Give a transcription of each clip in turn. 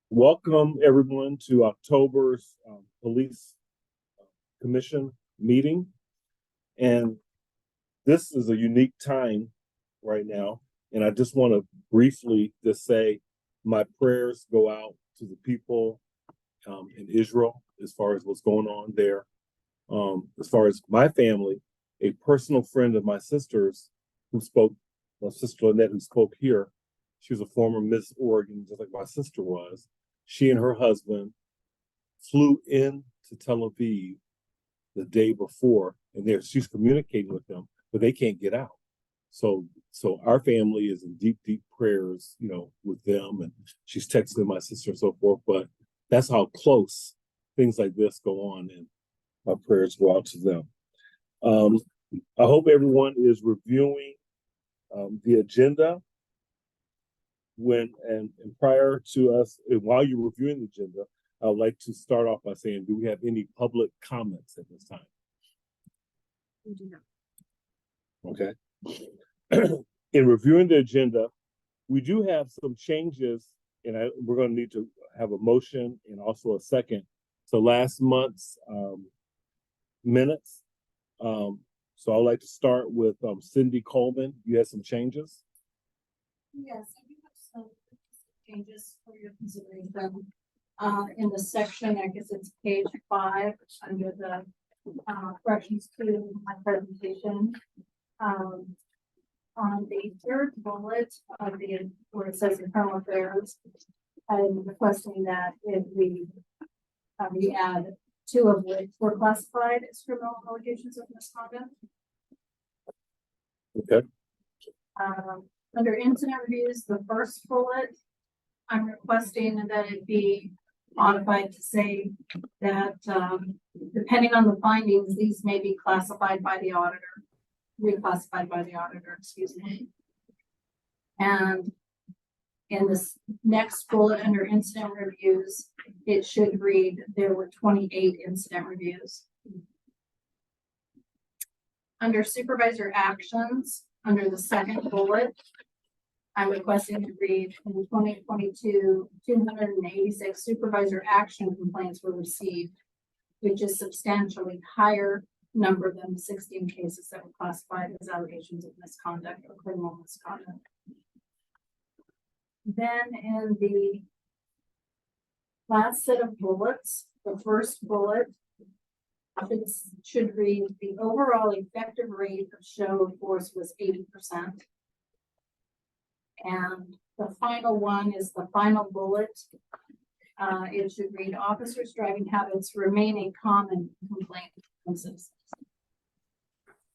Welcome everyone to October's Police Commission meeting. And this is a unique time right now. And I just want to briefly just say my prayers go out to the people in Israel as far as what's going on there. As far as my family, a personal friend of my sister's who spoke, my sister Lynette, who spoke here, she was a former Miss Oregon, just like my sister was. She and her husband flew in to Tel Aviv the day before, and she's communicating with them, but they can't get out. So our family is in deep, deep prayers, with them, and she's texting my sister and so forth. But that's how close things like this go on, and my prayers go out to them. I hope everyone is reviewing the agenda and prior to us, and while you're reviewing the agenda, I would like to start off by saying, do we have any public comments at this time? We do not. Okay. In reviewing the agenda, we do have some changes, and we're going to need to have a motion and also a second to last month's minutes. So I'd like to start with Cindy Coleman. You had some changes? Yes, I do have some changes for your consideration. In the section, I guess it's page 5 under the corrections to my presentation. On the third bullet of where it says internal affairs, I'm requesting that if we add 2 of which were classified as criminal allegations of misconduct. Okay. Under incident reviews, the first bullet, I'm requesting that it be modified to say that depending on the findings, these may be reclassified by the auditor, excuse me. And in this next bullet under incident reviews, it should read there were 28 incident reviews. Under supervisor actions, under the second bullet, I'm requesting to read in 2022, 286 supervisor action complaints were received, which is substantially higher number than the 16 cases that were classified as allegations of misconduct or criminal misconduct. Then in the last set of bullets, the first bullet should read the overall effective rate of show of force was 80%. And the final one is the final bullet. It should read officers' driving habits remain a common complaint from citizens.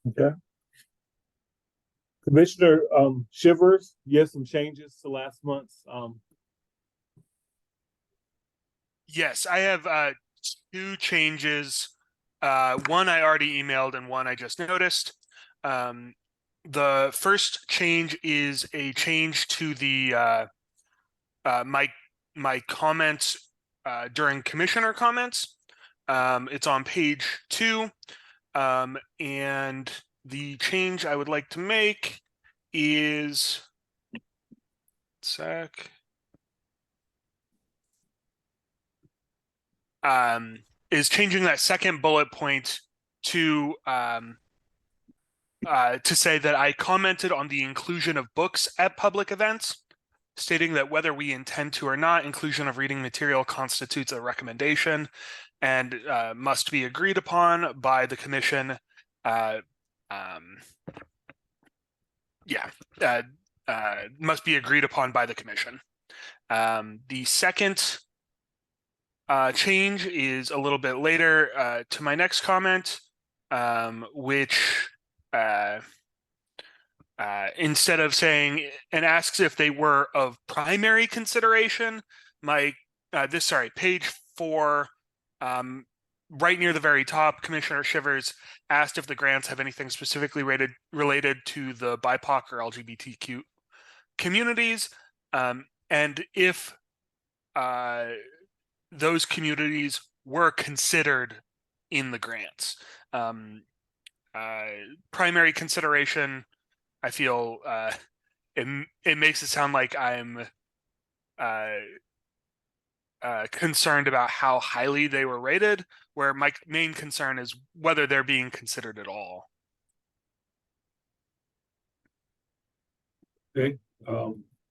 Okay. Commissioner Shivers, you have some changes to last month's. Yes, I have 2 changes. One I already emailed and one I just noticed. The first change is a change to the my comments during commissioner comments. It's on page 2, and the change I would like to make is changing that second bullet point to say that I commented on the inclusion of books at public events, stating that whether we intend to or not, inclusion of reading material constitutes a recommendation and must be agreed upon by the commission. Must be agreed upon by the commission. The second change is a little bit later to my next comment, which instead of saying and asks if they were of primary consideration, page 4, right near the very top, Commissioner Shivers asked if the grants have anything specifically related to the BIPOC or LGBTQ communities, and if those communities were considered in the grants. Primary consideration, I feel, it makes it sound like I'm concerned about how highly they were rated, where my main concern is whether they're being considered at all. Okay,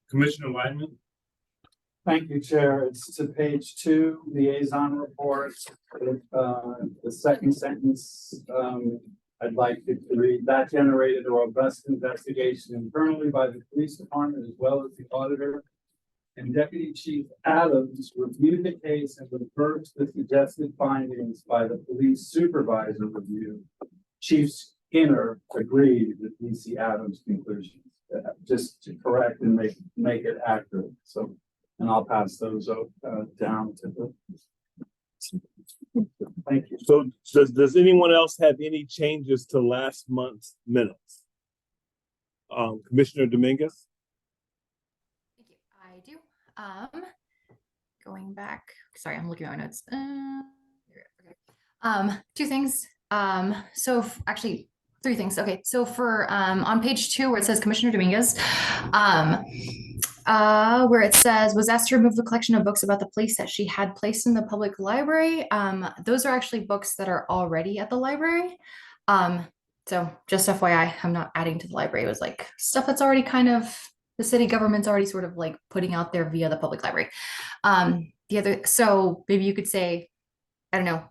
Commissioner Lyman. Thank you, Chair. It's to page 2, liaison reports. The second sentence, I'd like to read, that generated a robust investigation internally by the police department as well as the auditor. And Deputy Chief Adams reviewed the case and referred to the suggested findings by the police supervisor review. Chief Skinner agreed with DC Adams' conclusions, just to correct and make it accurate. So, and I'll pass those down to the. Thank you. So does anyone else have any changes to last month's minutes? Commissioner Dominguez? Thank you. I do. Going back, sorry, I'm looking at my notes. Okay. 2 things. Actually 3 things. Okay. So for, on page 2, where it says Commissioner Dominguez, where it says was asked to remove the collection of books about the police that she had placed in the public library. Those are actually books that are already at the library. So just FYI, I'm not adding to the library. It was like stuff that's already kind of, the city government's already sort of like putting out there via the public library. So maybe you could say, I don't know,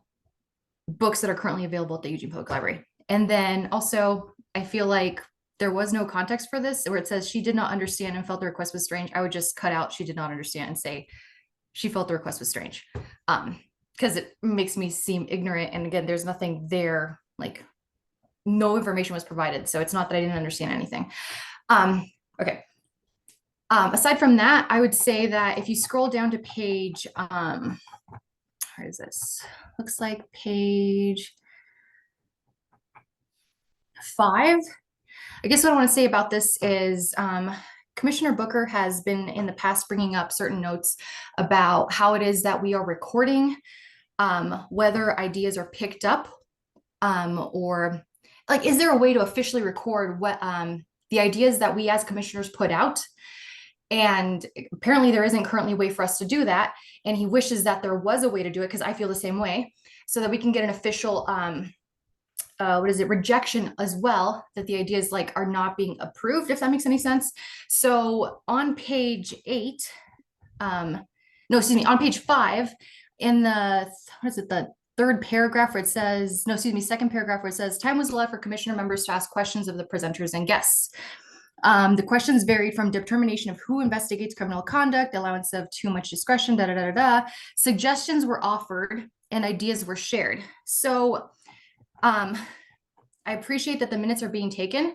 books that are currently available at the Eugene Public Library. And then also, I feel like there was no context for this, where it says she did not understand and felt the request was strange. I would just cut out she did not understand and say she felt the request was strange. Because it makes me seem ignorant. And again, there's nothing there, like no information was provided. So it's not that I didn't understand anything. Okay. Aside from that, I would say that if you scroll down to page, where is this? Looks like page 5. I guess what I want to say about this is Commissioner Booker has been in the past bringing up certain notes about how it is that we are recording, whether ideas are picked up, or like, is there a way to officially record what the ideas that we as commissioners put out? And apparently there isn't currently a way for us to do that. And he wishes that there was a way to do it, because I feel the same way, so that we can get an official rejection as well, that the ideas like are not being approved, if that makes any sense. So on page 8, on page 5, in the, the third paragraph where it says, second paragraph where it says, time was allowed for commissioner members to ask questions of the presenters and guests. The questions varied from determination of who investigates criminal conduct, allowance of too much discretion, Suggestions were offered and ideas were shared. So I appreciate that the minutes are being taken.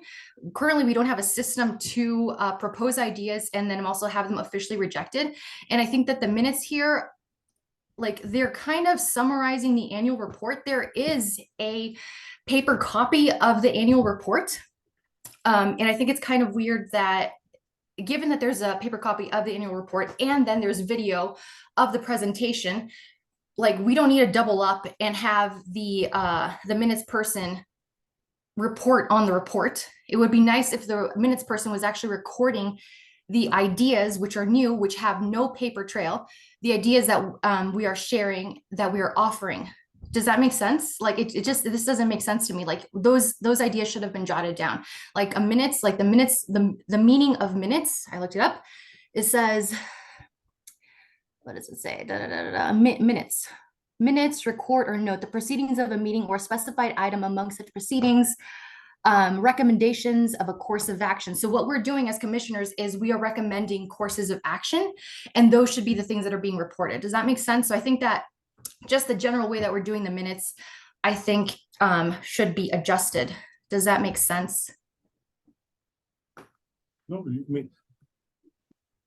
Currently, we don't have a system to propose ideas and then also have them officially rejected. And I think that the minutes here, like, they're kind of summarizing the annual report. There is a paper copy of the annual report. And I think it's kind of weird that, given that there's a paper copy of the annual report and then there's video of the presentation, like, we don't need to double up and have the minutes person report on the report. It would be nice if the minutes person was actually recording the ideas, which are new, which have no paper trail, the ideas that we are sharing, that we are offering. Does that make sense? Like, this doesn't make sense to me. Like, those ideas should have been jotted down. Like minutes, like the meaning of minutes. I looked it up. It says, what does it say? Minutes, record or note the proceedings of a meeting or specified item among such proceedings, recommendations of a course of action. So what we're doing as commissioners is we are recommending courses of action, and those should be the things that are being reported. Does that make sense? So I think that just the general way that we're doing the minutes, I think, should be adjusted. Does that make sense? No, I mean,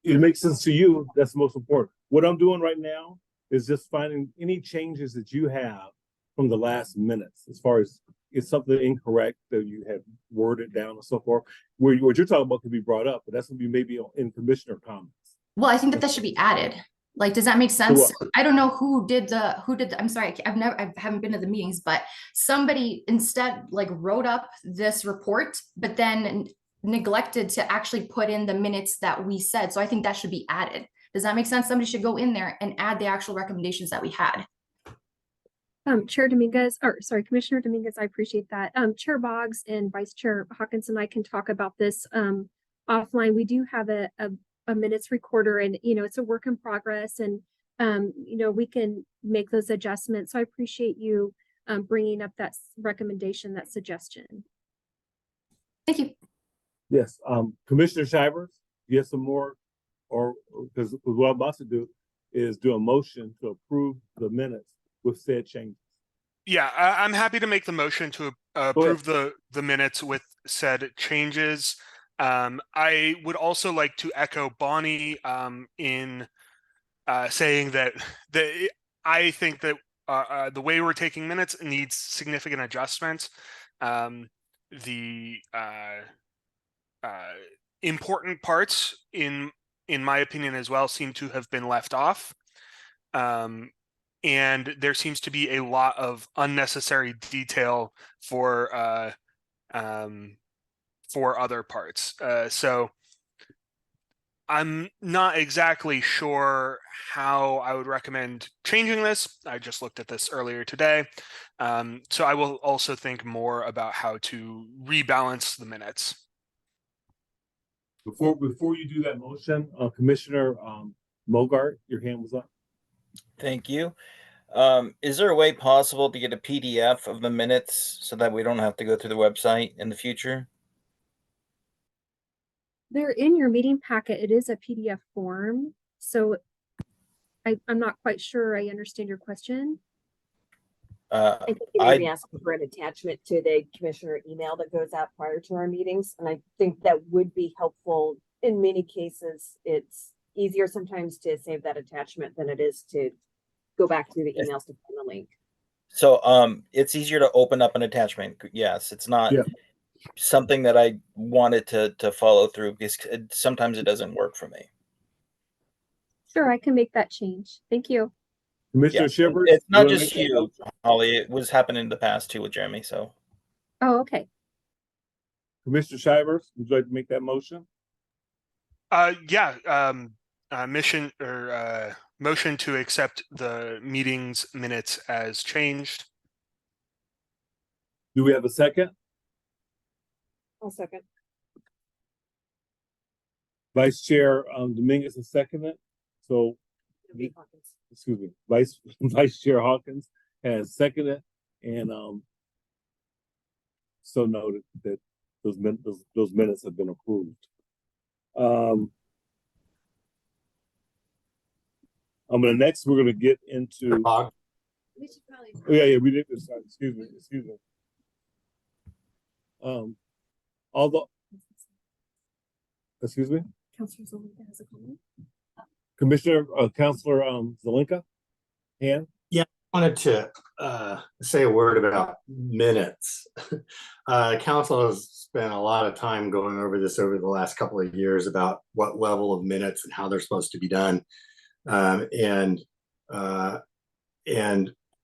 it makes sense to you. That's the most important. What I'm doing right now is just finding any changes that you have from the last minutes, as far as it's something incorrect that you have worded down and so forth. What you're talking about could be brought up, but that's going to be maybe in commissioner comments. Well, I think that should be added. Like, does that make sense? I don't know who did the, I'm sorry, I haven't been to the meetings, but somebody instead like wrote up this report, but then neglected to actually put in the minutes that we said. So I think that should be added. Does that make sense? Somebody should go in there and add the actual recommendations that we had. Chair Dominguez, or sorry, Commissioner Dominguez, I appreciate that. Chair Boggs and Vice Chair Hawkins and I can talk about this offline. We do have a minutes recorder, and it's a work in progress, and we can make those adjustments. So I appreciate you bringing up that recommendation, that suggestion. Thank you. Yes, Commissioner Shivers, you have some more, or because what I'm about to do is do a motion to approve the minutes with said changes. Yeah, I'm happy to make the motion to approve the minutes with said changes. I would also like to echo Bonnie in saying that I think that the way we're taking minutes needs significant adjustments. The important parts, in my opinion as well, seem to have been left off. And there seems to be a lot of unnecessary detail for other parts. So I'm not exactly sure how I would recommend changing this. I just looked at this earlier today. So I will also think more about how to rebalance the minutes. Before you do that motion, Commissioner Mogart, your hand was up. Thank you. Is there a way possible to get a PDF of the minutes so that we don't have to go through the website in the future? They're in your meeting packet. It is a PDF form. So I'm not quite sure I understand your question. I think you may be asking for an attachment to the commissioner email that goes out prior to our meetings. And I think that would be helpful. In many cases, it's easier sometimes to save that attachment than it is to go back through the emails to find the link. So it's easier to open up an attachment. Yes, it's not something that I wanted to follow through because sometimes it doesn't work for me. Sure, I can make that change. Thank you. Commissioner Shivers, it's not just you, Holly. It was happening in the past too with Jeremy. So. Oh, okay. Commissioner Shivers, would you like to make that motion? Motion to accept the meeting's minutes as changed. Do we have a second? I'll second. Vice Chair Dominguez has seconded. So, excuse me, Vice Chair Hawkins has seconded, and so noted that those minutes have been approved. Next we're gonna get into. We should probably. Oh, yeah, we did this. Excuse me. Although, excuse me, Councilor Zelinka has a comment. Commissioner, Councilor Zelinka, hand. Yeah, I wanted to say a word about minutes. Council has spent a lot of time going over this over the last couple of years about what level of minutes and how they're supposed to be done. And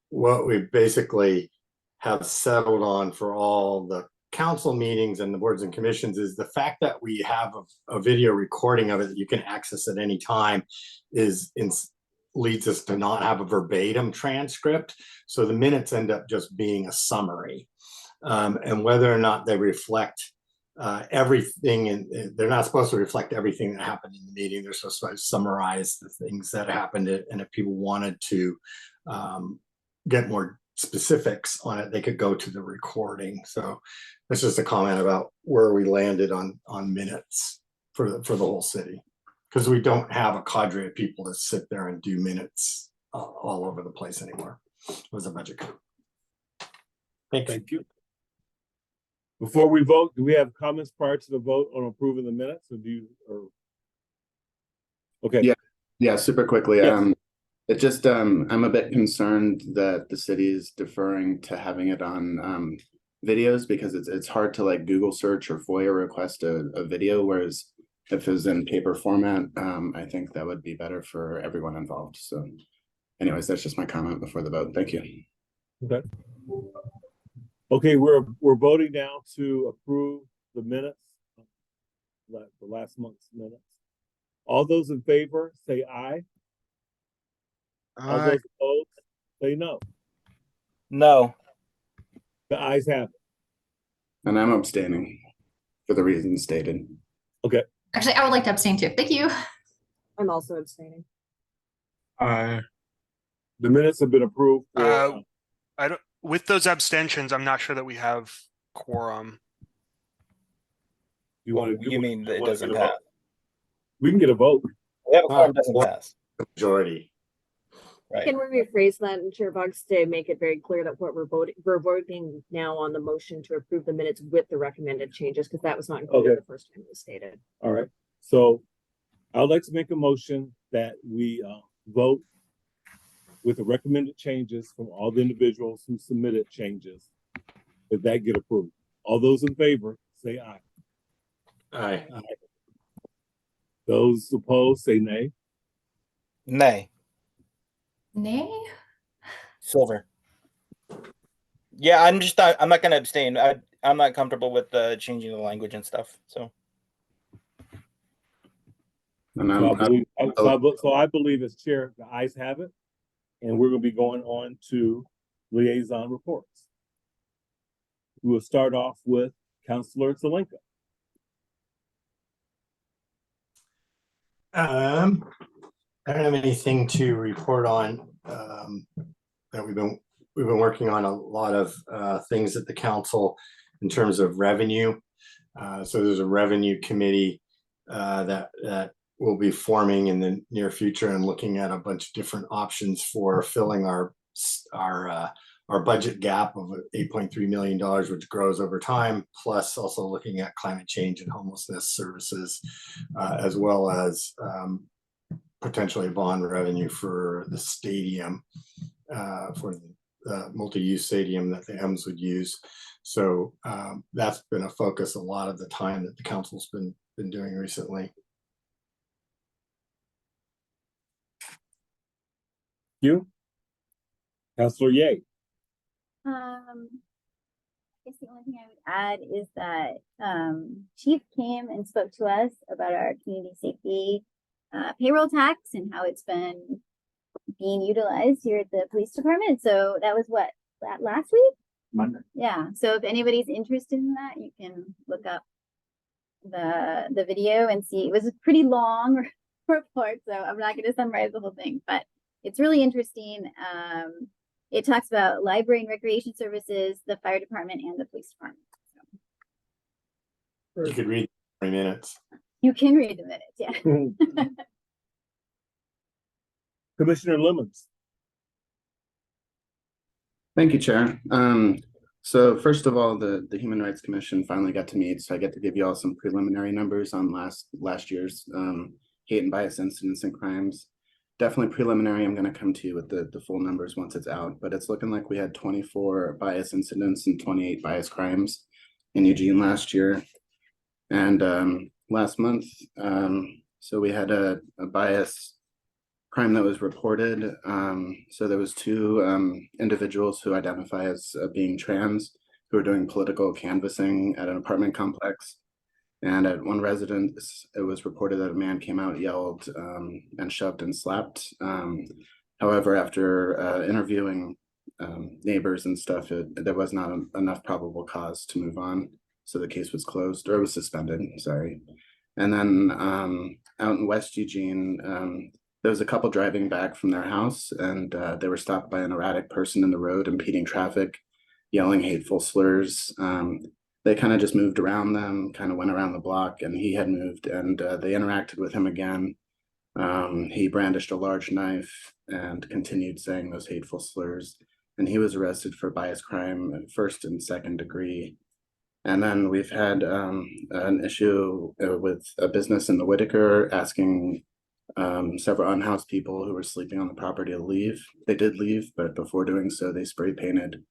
what we basically have settled on for all the council meetings and the boards and commissions is the fact that we have a video recording of it that you can access at any time leads us to not have a verbatim transcript. So the minutes end up just being a summary. And whether or not they reflect everything, and they're not supposed to reflect everything that happened in the meeting. They're supposed to summarize the things that happened. And if people wanted to get more specifics on it, they could go to the recording. So that's just a comment about where we landed on minutes for the whole city, because we don't have a cadre of people to sit there and do minutes all over the place anymore. It was a budget cut. Thank you. Before we vote, do we have comments prior to the vote on approving the minutes, or do you? Okay. Yeah, super quickly. Yes. It just I'm a bit concerned that the city is deferring to having it on videos, because it's hard to like Google search or FOIA request a video, whereas if it was in paper format, I think that would be better for everyone involved. So anyways, that's just my comment before the vote. Thank you. Okay. Okay, we're voting now to approve the minutes the last month's minutes. All those in favor, say aye. All those opposed, say no. No. The ayes have it. And I'm abstaining for the reasons stated. Okay. Actually, I would like to abstain too. Thank you. I'm also abstaining. The minutes have been approved for, I don't, with those abstentions, I'm not sure that we have quorum. you want to, You mean that it doesn't pass? we can get a vote. We have a quorum doesn't pass. Majority. Right. Can we rephrase that in Chair Box to make it very clear that what we're voting now on the motion to approve the minutes with the recommended changes, because that was not included the first time it was stated. All right. So I would like to make a motion that we vote with the recommended changes from all the individuals who submitted changes, that get approved. All those in favor, say aye. Aye. Those opposed, say nay. Nay. Nay. Silver. Yeah, I'm not going to abstain. I'm not comfortable with changing the language and stuff. So. And So I believe as chair, the ayes have it, and we're going to be going on to liaison reports. We will start off with Councilor Zelenka. I don't have anything to report on. That we've been working on a lot of things at the council in terms of revenue. So there's a revenue committee that will be forming in the near future and looking at a bunch of different options for filling our budget gap of $8.3 million, which grows over time, plus also looking at climate change and homelessness services, as well as potentially bond revenue for the stadium, for the multi-use stadium that the M's would use. So that's been a focus a lot of the time that the council's been doing recently. You, Councilor Ye. I guess the only thing I would add is that Chief came and spoke to us about our community safety payroll tax and how it's been being utilized here at the police department. So that was what, last week? Monday. Yeah. So if anybody's interested in that, you can look up the video and see. It was a pretty long report, so I'm not going to summarize the whole thing, but it's really interesting. It talks about library and recreation services, the fire department, and the police department. So. You could read 3 minutes. You can read the minutes, yeah. Commissioner Lemons. Thank you, Chair. So first of all, the Human Rights Commission finally got to meet, so I get to give you all some preliminary numbers on last year's hate and bias incidents and crimes. Definitely preliminary. I'm going to come to you with the full numbers once it's out, but it's looking like we had 24 bias incidents and 28 bias crimes in Eugene last year. And last month, so we had a bias crime that was reported. So there was 2 individuals who identify as being trans who were doing political canvassing at an apartment complex. And at one residence, it was reported that a man came out, yelled, and shoved and slapped. However, after interviewing neighbors and stuff, there was not enough probable cause to move on. So the case was closed, or it was suspended, sorry. And then out in West Eugene, there was a couple driving back from their house, and they were stopped by an erratic person in the road, impeding traffic, yelling hateful slurs. They kind of just moved around them, kind of went around the block, and he had moved, and they interacted with him again. He brandished a large knife and continued saying those hateful slurs, and he was arrested for bias crime at 1st and 2nd degree. And then we've had an issue with a business in the Whitaker asking several unhoused people who were sleeping on the property to leave. They did leave, but before doing so, they spray painted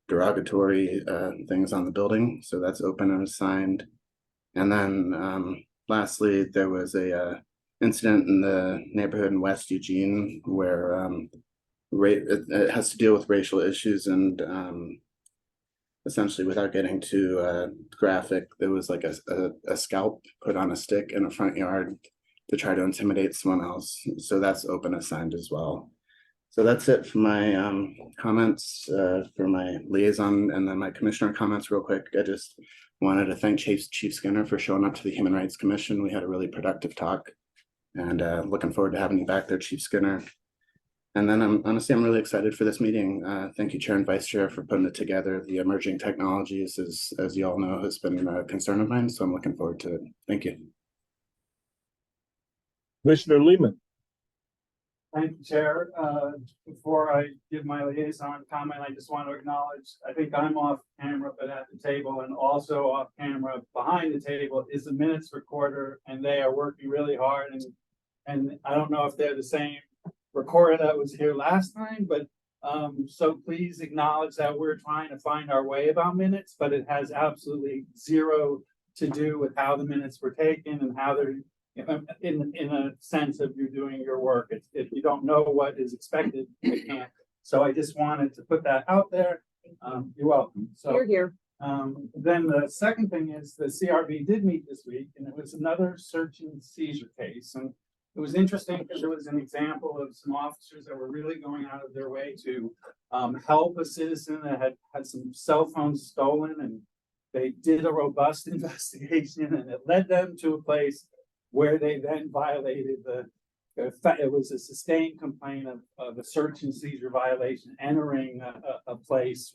derogatory things on the building. So that's open and assigned. And then lastly, there was a incident in the neighborhood in West Eugene where it has to deal with racial issues, and essentially, without getting too graphic, there was like a scalp put on a stick in a front yard to try to intimidate someone else. So that's open assigned as well. So that's it for my comments for my liaison, and then my commissioner comments real quick. I just wanted to thank Chief Skinner for showing up to the Human Rights Commission. We had a really productive talk, and looking forward to having you back there, Chief Skinner. And then I'm really excited for this meeting. Thank you, Chair and Vice Chair, for putting it together. The emerging technologies, as you all know, has been a concern of mine, so I'm looking forward to it. Thank you. Commissioner Lehman. Thank you, Chair. Before I give my liaison comment, I just want to acknowledge, I think I'm off camera, but at the table, and also off camera behind the table is the minutes recorder, and they are working really hard. And I don't know if they're the same recorder that was here last time, but so please acknowledge that we're trying to find our way about minutes, but it has absolutely zero to do with how the minutes were taken and how they're in a sense of you doing your work. If you don't know what is expected, you can't. So I just wanted to put that out there. You're welcome. So You're here. then the second thing is the CRB did meet this week, and it was another search and seizure case. And it was interesting because it was an example of some officers that were really going out of their way to help a citizen that had some cell phones stolen, and they did a robust investigation, and it led them to a place where they then violated it was a sustained complaint of a search and seizure violation, entering a place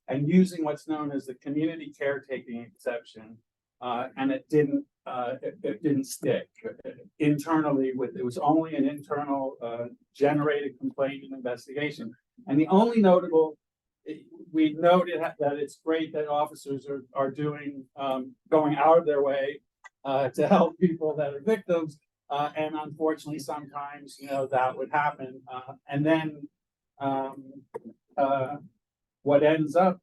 and using what's known as the community caretaking exception, and it didn't stick internally. It was only an internal generated complaint and investigation, and the only notable. We noted that it's great that officers are doing going out of their way to help people that are victims, and unfortunately sometimes that would happen, and then what ends up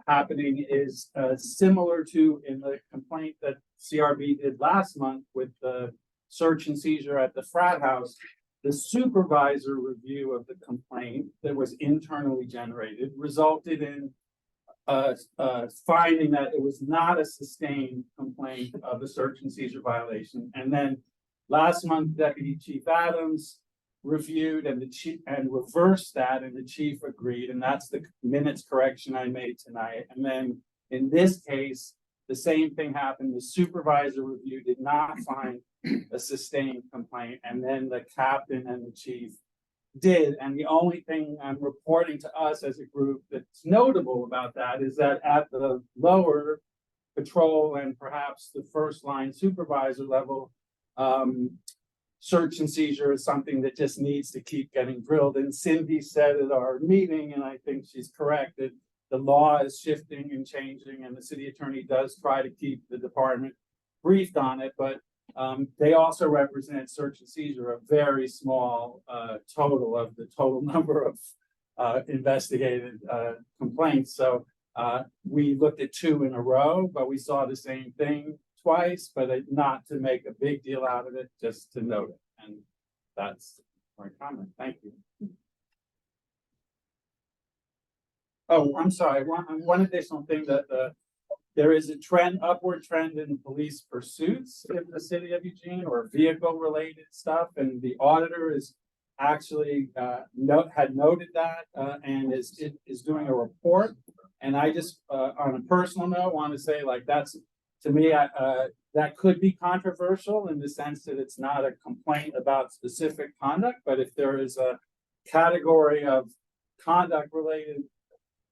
happening is similar to in the complaint that CRB did last month with the search and seizure at the frat house. The supervisor review of the complaint that was internally generated resulted in finding that it was not a sustained complaint of a search and seizure violation. And then last month, Deputy Chief Adams reviewed and the chief and reversed that, and the chief agreed. And that's the minutes correction I made tonight. And then in this case, the same thing happened. The supervisor review did not find a sustained complaint, and then the captain and the chief did. And the only thing I'm reporting to us as a group that's notable about that is that at the lower patrol and perhaps the first line supervisor level, search and seizure is something that just needs to keep getting drilled. And Cindy said at our meeting, and I think she's correct, that the law is shifting and changing, and the city attorney does try to keep the department briefed on it, but they also represent search and seizure, a very small total of the total number of investigated complaints. So we looked at 2 in a row, but we saw the same thing twice, but not to make a big deal out of it, just to note it. And that's my comment. Thank you. Oh, I'm sorry. One additional thing that there is a upward trend in police pursuits in the city of Eugene, or vehicle-related stuff, and the auditor is actually had noted that and is doing a report. And I just, on a personal note, want to say, like, that's, to me, that could be controversial in the sense that it's not a complaint about specific conduct, but if there is a category of conduct-related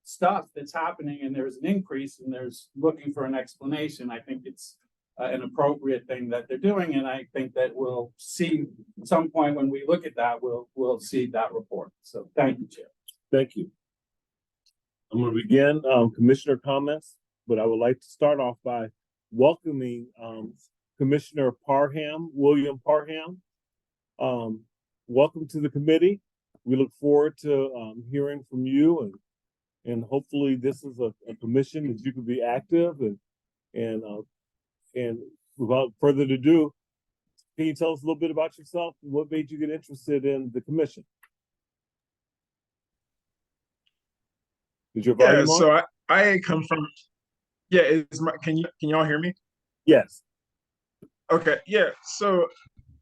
stuff that's happening and there's an increase and there's looking for an explanation, I think it's an appropriate thing that they're doing. And I think that we'll see at some point when we look at that, we'll see that report. So thank you, Chair. Thank you. I'm going to begin commissioner comments, but I would like to start off by welcoming Commissioner Parham, William Parham. Welcome to the committee. We look forward to hearing from you, and hopefully this is a commission that you can be active and without further ado, can you tell us a little bit about yourself and what made you get interested in the commission? Is your Yeah, volume on? so I come from, yeah, can y'all hear me? Yes. Okay, yeah. So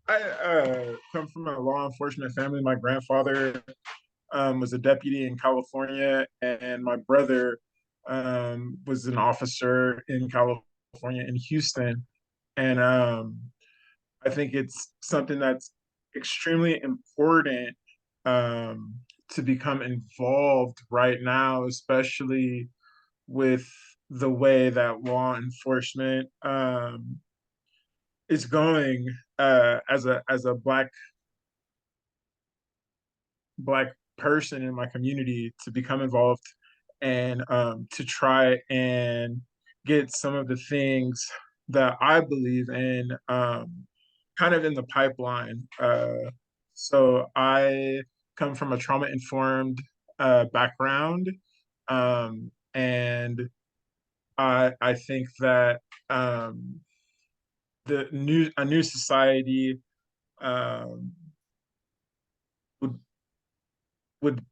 I come from a law enforcement family. My grandfather was a deputy in California, and my brother was an officer in California in Houston. And I think it's something that's extremely important um, to become involved right now, especially with the way that law enforcement is going as a black person in my community to become involved and to try and get some of the things that I believe in kind of in the pipeline. So I come from a trauma informed background, and I think that a new society um, would would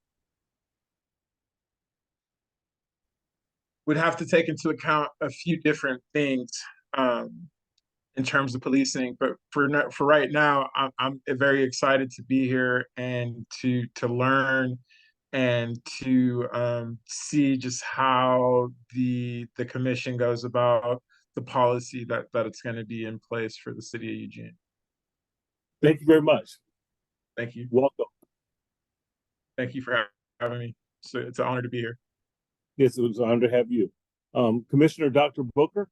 would have to take into account a few different things um, in terms of policing. But for right now, I'm very excited to be here and to learn and to see just how the commission goes about the policy that it's going to be in place for the city of Eugene. Thank you very much. Thank you. Welcome. Thank you for having me. So it's an honor to be here. Yes, it was an honor to have you. Commissioner Dr. Booker.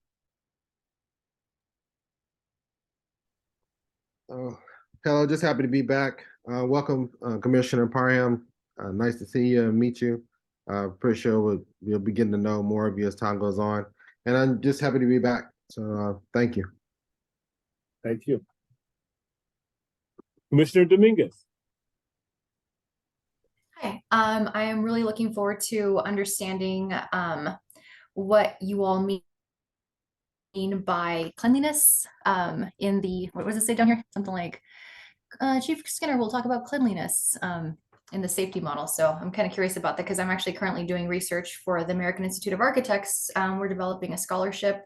Hello, just happy to be back. Welcome, Commissioner Parham. Nice to see you and meet you. Pretty sure we'll be getting to know more of you as time goes on. And I'm just happy to be back. So thank you. Thank you. Commissioner Dominguez. Hi, I am really looking forward to understanding what you all mean by cleanliness in the, what does it say down here? Something like, Chief Skinner will talk about cleanliness in the safety model. So I'm kind of curious about that because I'm actually currently doing research for the American Institute of Architects. We're developing a scholarship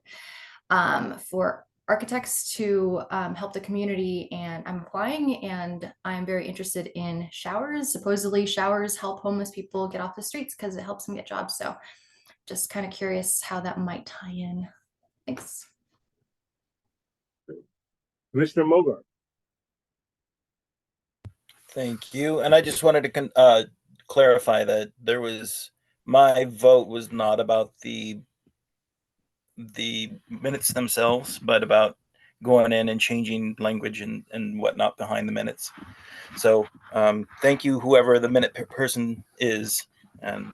for architects to help the community, and I'm applying, and I'm very interested in showers. Supposedly showers help homeless people get off the streets because it helps them get jobs. So just kind of curious how that might tie in. Thanks. Commissioner Mogart. Thank you. And I just wanted to clarify that my vote was not about the minutes themselves, but about going in and changing language and whatnot behind the minutes. So thank you, whoever the minute person is. And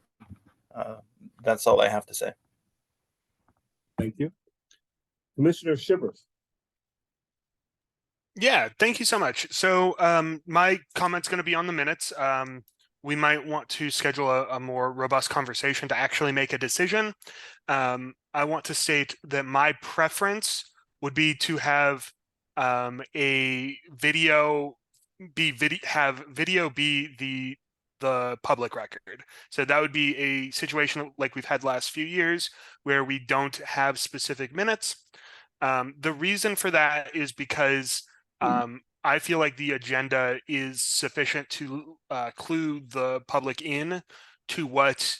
that's all I have to say. Thank you. Commissioner Shivers. Yeah, thank you so much. So my comment's going to be on the minutes. We might want to schedule a more robust conversation to actually make a decision. I want to state that my preference would be to have a video be the public record. So that would be a situation like we've had last few years where we don't have specific minutes. The reason for that is because I feel like the agenda is sufficient to clue the public in to what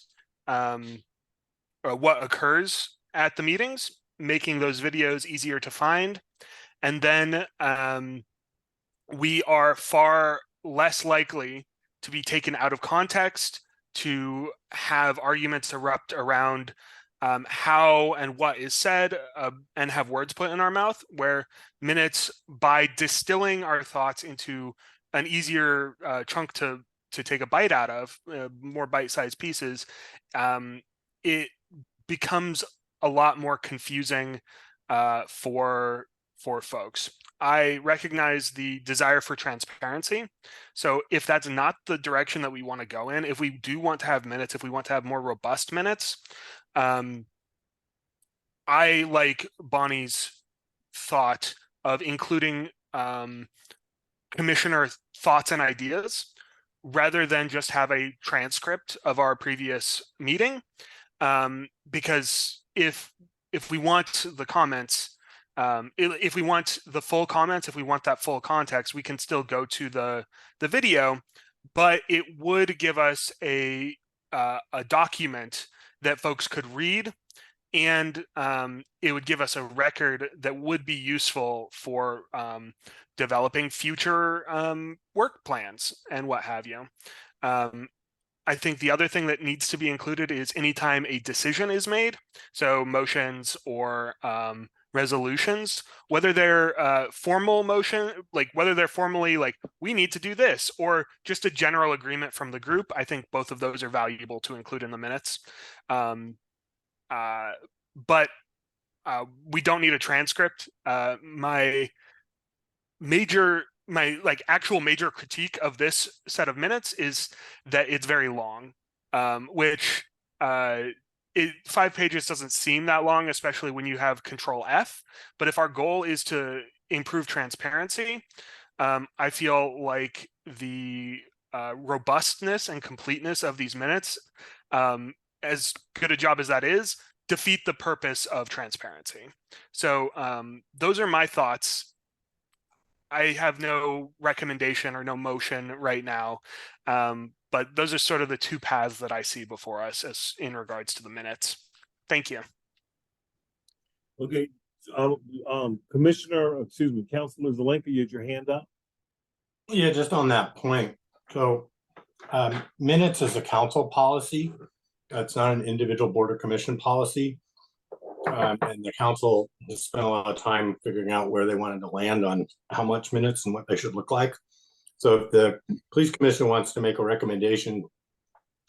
occurs at the meetings, making those videos easier to find. And then we are far less likely to be taken out of context, to have arguments erupt around how and what is said, and have words put in our mouth, where minutes, by distilling our thoughts into an easier chunk to take a bite out of, more bite-sized pieces, it becomes a lot more confusing for folks. I recognize the desire for transparency. So if that's not the direction that we want to go in, if we do want to have minutes, if we want to have more robust minutes, I like Bonnie's thought of including commissioner thoughts and ideas rather than just have a transcript of our previous meeting. Because if we want the comments, if we want the full comments, if we want that full context, we can still go to the video, but it would give us a document that folks could read, and it would give us a record that would be useful for developing future work plans and what have you. I think the other thing that needs to be included is anytime a decision is made, so motions or resolutions, whether they're formal motion, like whether they're formally like, we need to do this, or just a general agreement from the group. I think both of those are valuable to include in the minutes. But we don't need a transcript. My actual major critique of this set of minutes is that it's very long, which 5 pages doesn't seem that long, especially when you have Control F. But if our goal is to improve transparency, I feel like the robustness and completeness of these minutes, as good a job as that is, defeat the purpose of transparency. So those are my thoughts. I have no recommendation or no motion right now, but those are sort of the two paths that I see before us as in regards to the minutes. Thank you. Okay, Councilor Zelenka, you had your hand up. Yeah, just on that point. So minutes is a council policy. It's not an individual board or commission policy. And the council has spent a lot of time figuring out where they wanted to land on how much minutes and what they should look like. So if the police commission wants to make a recommendation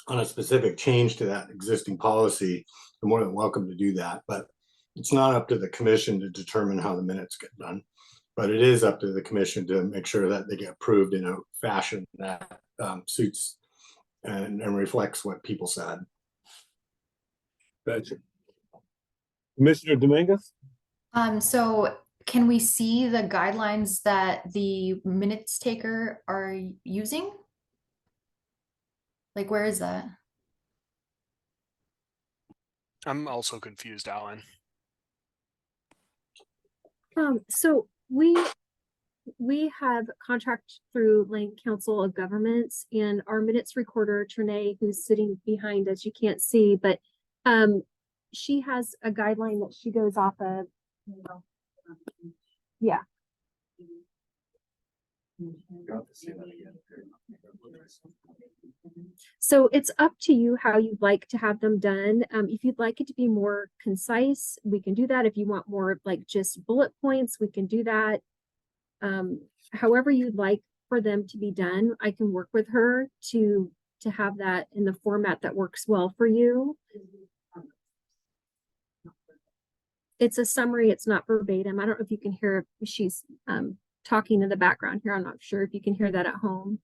on a specific change to that existing policy, they're more than welcome to do that. But it's not up to the commission to determine how the minutes get done. But it is up to the commission to make sure that they get approved in a fashion that suits and reflects what people said. Gotcha. Commissioner Dominguez? So can we see the guidelines that the minutes taker are using? Like, where is that? I'm also confused, Alan. So we have contract through Lane Council of Governments, and our minutes recorder, Trinae, who's sitting behind us, you can't see, but she has a guideline that she goes off of. Yeah. So it's up to you how you'd like to have them done. If you'd like it to be more concise, we can do that. If you want more like just bullet points, we can do that. However you'd like for them to be done, I can work with her to have that in the format that works well for you. It's a summary, it's not verbatim. I don't know if you can hear, she's talking in the background here. I'm not sure if you can hear that at home.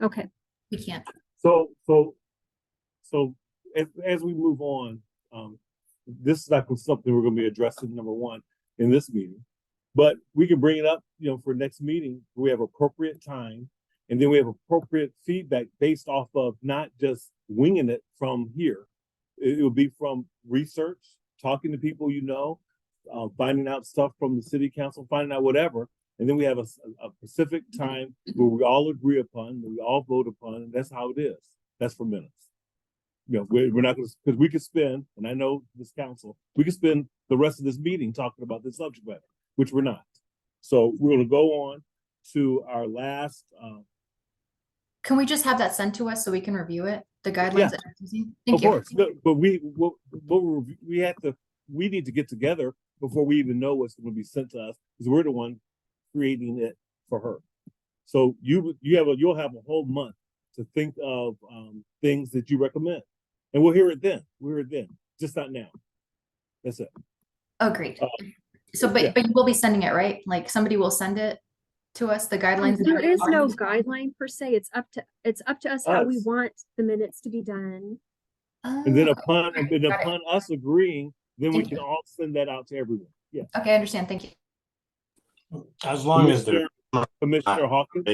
Okay. We can't. So as we move on, this is not something we're going to be addressing, number one, in this meeting, but we can bring it up, for next meeting. We have appropriate time, and then we have appropriate feedback based off of not just winging it from here. It will be from research, talking to people, finding out stuff from the city council, finding out whatever. And then we have a specific time where we all agree upon, we all vote upon, and that's how it is. That's for minutes. We're not going to, because we could spend, and I know this council, we could spend the rest of this meeting talking about this subject matter, which we're not. So we're going to go on to our last. Can we just have that sent to us so we can review it? The guidelines Yeah. that I'm using? Thank Of you. course, no, but we need to get together before we even know what's going to be sent to us, because we're the one creating it for her. So you'll have a whole month to think of things that you recommend, and we'll hear it then. Just not now. That's it. Oh, great. But you will be sending it, right? Like somebody will send it to us, the guidelines. There is no guideline per se. It's up to us how we want the minutes to be done. And then upon us agreeing, then we Thank can all send that out to everyone. Yes. Okay, I understand. Thank you. As long as they're Commissioner Hawkins.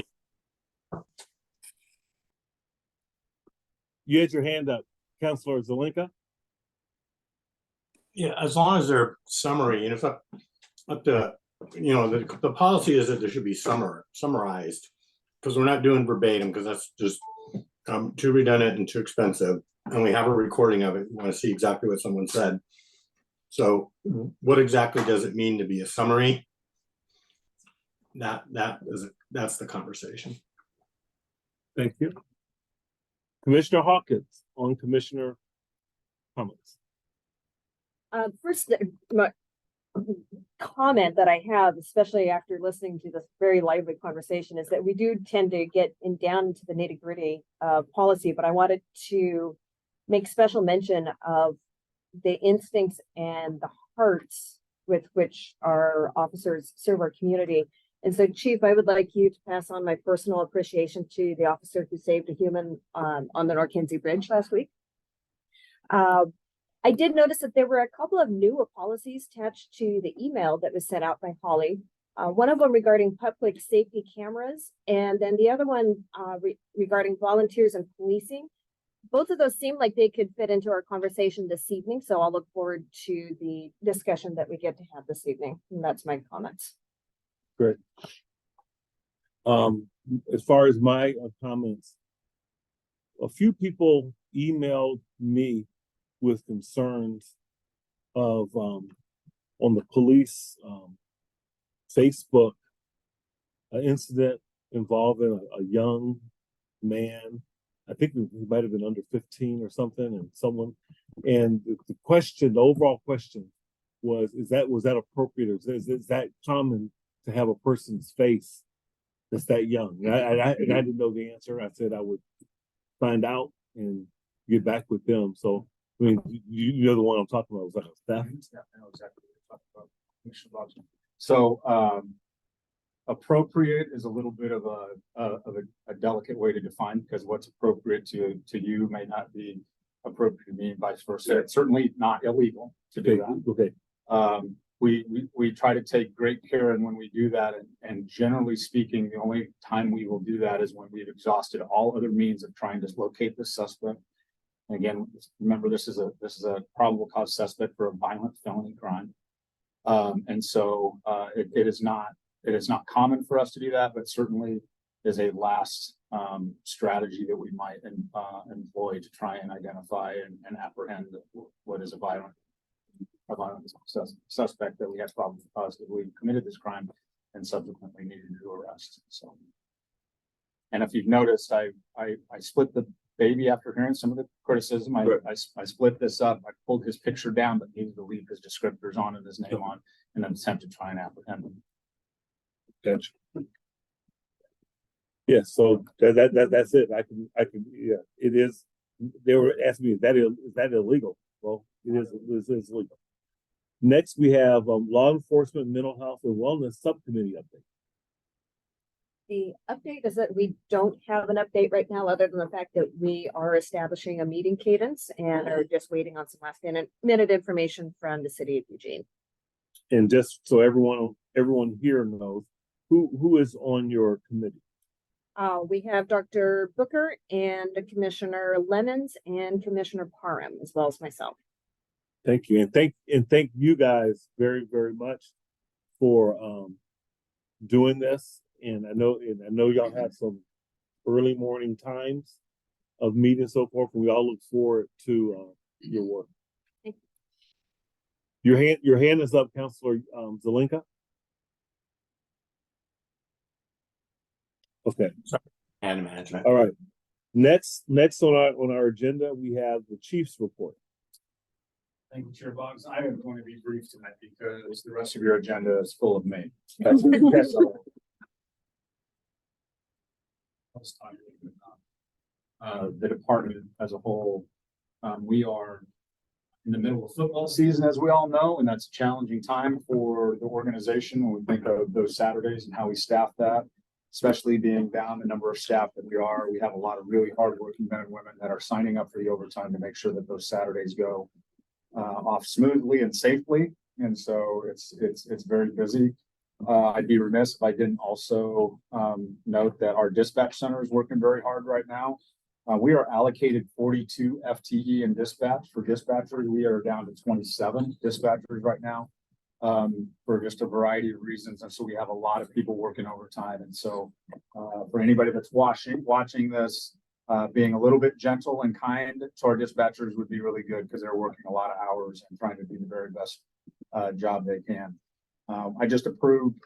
You had your hand up, Councilor Zelinka. Yeah, as long as they're summary, and it's up to, the policy is that there should be summarized. Because we're not doing verbatim, because that's just too redundant and too expensive. And we have a recording of it. We want to see exactly what someone said. So what exactly does it mean to be a summary? That's the conversation. Thank you. Commissioner Hawkins on commissioner comments. First, my comment that I have, especially after listening to this very lively conversation, is that we do tend to get down into the nitty gritty of policy, but I wanted to make special mention of the instincts and the hearts with which our officers serve our community. And so, Chief, I would like you to pass on my personal appreciation to the officer who saved a human on the North Kinsey Bridge last week. I did notice that there were a couple of new policies attached to the email that was sent out by Holly. One of them regarding public safety cameras, and then the other one regarding volunteers and policing. Both of those seem like they could fit into our conversation this evening, so I'll look forward to the discussion that we get to have this evening. And that's my comments. Great. As far as my comments, a few people emailed me with concerns of on the police Facebook incident involving a young man. I think he might have been under 15 or something, and the question, the overall question was that appropriate, or is that common to have a person's face that's that young? And I didn't know the answer. I said I would find out and get back with them. So I mean, you know the one I'm talking about, was like a theft. I know exactly what you're talking about. So appropriate is a little bit of a delicate way to define, because what's appropriate to you may not be appropriate to me, and vice versa. It's certainly not illegal to do that. Okay. We try to take great care, and when we do that, and generally speaking, the only time we will do that is when we've exhausted all other means of trying to locate the suspect. And again, remember, this is a probable cause suspect for a violent felony crime, and so it is not common for us to do that, but certainly is a last strategy that we might employ to try and identify and apprehend what is a violent suspect that we have probable cause that we committed this crime and subsequently needed to arrest. So, and if you've noticed, I split the baby after hearing some of the criticism. I split this up. I pulled his picture down, but needed to leave his descriptors on and his name on, in an attempt to try and apprehend him. Gotcha. Yeah, so that's it. I can yeah, it is. They were asking me, is that illegal? Well, it is legal. Next, we have law enforcement, mental health, and wellness subcommittee update. The update is that we don't have an update right now, other than the fact that we are establishing a meeting cadence and are just waiting on some last minute information from the city of Eugene. And just so everyone here knows, who is on your committee? We have Dr. Booker and Commissioner Lemons and Commissioner Parham, as well as myself. Thank you, and thank you guys very, very much for doing this. And I know y'all have some early morning times of meetings, so forth, and we all look forward to your work. Thank you. Your hand is up, Councilor Zelinka. Okay. And management. All right. Next on our agenda, we have the Chief's report. Thank you, Chair Boggs. I am going to be brief tonight because the rest of your agenda is full of me. The department as a whole, we are in the middle of football season, as we all know, and that's a challenging time for the organization when we think of those Saturdays and how we staff that, especially being down the number of staff that we are. We have a lot of really hardworking men and women that are signing up for the overtime to make sure that those Saturdays go off smoothly and safely. And so it's very busy. I'd be remiss if I didn't also note that our dispatch center is working very hard right now. We are allocated 42 FTE in dispatch. For dispatchers, we are down to 27 dispatchers right now, for just a variety of reasons. And so we have a lot of people working overtime. And so for anybody that's watching this, being a little bit gentle and kind to our dispatchers would be really good, because they're working a lot of hours and trying to do the very best job they can. I just approved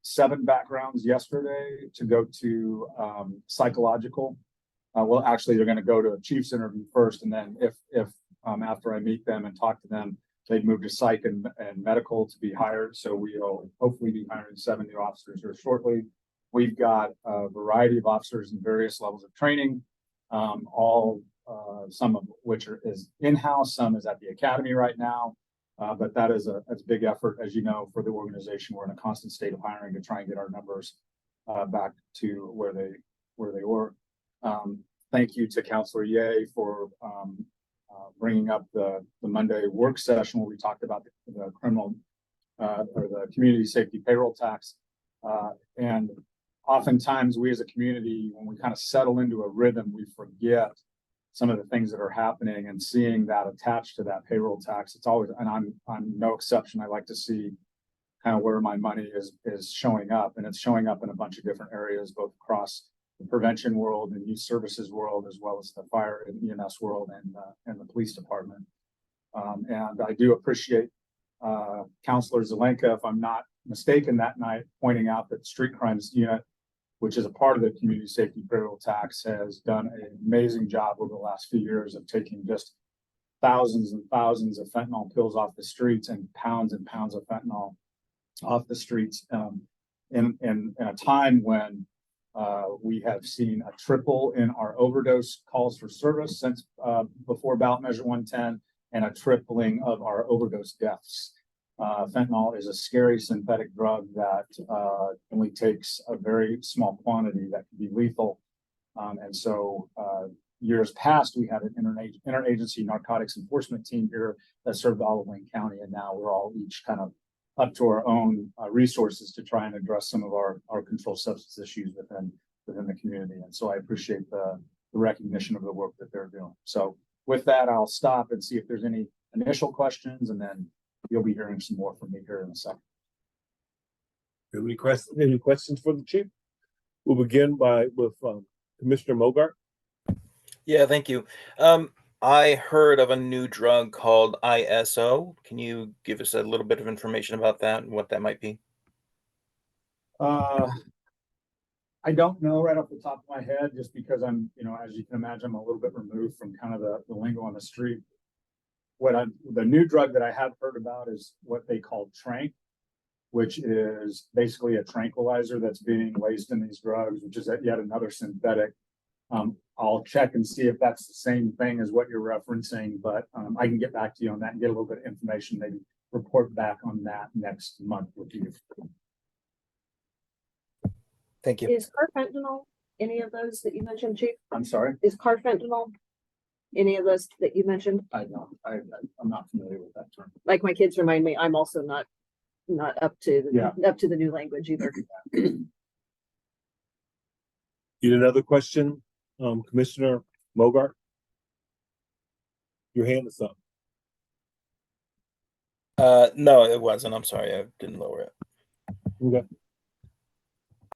7 backgrounds yesterday to go to psychological. Well, actually, they're going to go to a chief's interview first, and then if after I meet them and talk to them, they'd move to psych and medical to be hired. So we'll hopefully be hiring 7 new officers here shortly. We've got a variety of officers in various levels of training, some of which is in-house, some is at the academy right now. But that's a big effort, as you know, for the organization. We're in a constant state of hiring to try and get our numbers back to where they were. Thank you to Councilor Ye for bringing up the Monday work session where we talked about the criminal or the community safety payroll tax. And oftentimes we as a community, when we kind of settle into a rhythm, we forget some of the things that are happening, and seeing that attached to that payroll tax. It's always, and I'm no exception. I like to see kind of where my money is showing up, and it's showing up in a bunch of different areas, both across the prevention world and youth services world, as well as the fire and EMS world and the police department. And I do appreciate Councilor Zelenka, if I'm not mistaken, that night pointing out that the street crimes unit, which is a part of the community safety payroll tax, has done an amazing job over the last few years of taking just thousands and thousands of fentanyl pills off the streets and pounds of fentanyl off the streets in a time when we have seen a triple in our overdose calls for service since before ballot measure 110, and a tripling of our overdose deaths. Fentanyl is a scary synthetic drug that only takes a very small quantity that can be lethal. And so years past, we had an interagency narcotics enforcement team here that served all of Wayne County, and now we're all each kind of up to our own resources to try and address some of our controlled substance issues within the community. And so I appreciate the recognition of the work that they're doing. So with that, I'll stop and see if there's any initial questions, and then you'll be hearing some more from me here in a second. Any questions for the chief? We'll begin with Commissioner Mogart. Yeah, thank you. I heard of a new drug called ISO. Can you give us a little bit of information about that and what that might be? I don't know right off the top of my head, just because I'm, as you can imagine, I'm a little bit removed from kind of the lingo on the street. The new drug that I have heard about is what they call Trank, which is basically a tranquilizer that's being laced in these drugs, which is yet another synthetic. I'll check and see if that's the same thing as what you're referencing, but I can get back to you on that and get a little bit of information, maybe report back on that next month with you. Thank you. Is carfentanil any of those that you mentioned, Chief? I'm sorry? Is carfentanil any of those that you mentioned? I don't. I'm not familiar with that term. Like my kids remind me, I'm also not up to the new language either. You had another question, Commissioner Mogart? Your hand is up. No, it wasn't. I'm sorry. I didn't lower it. Okay.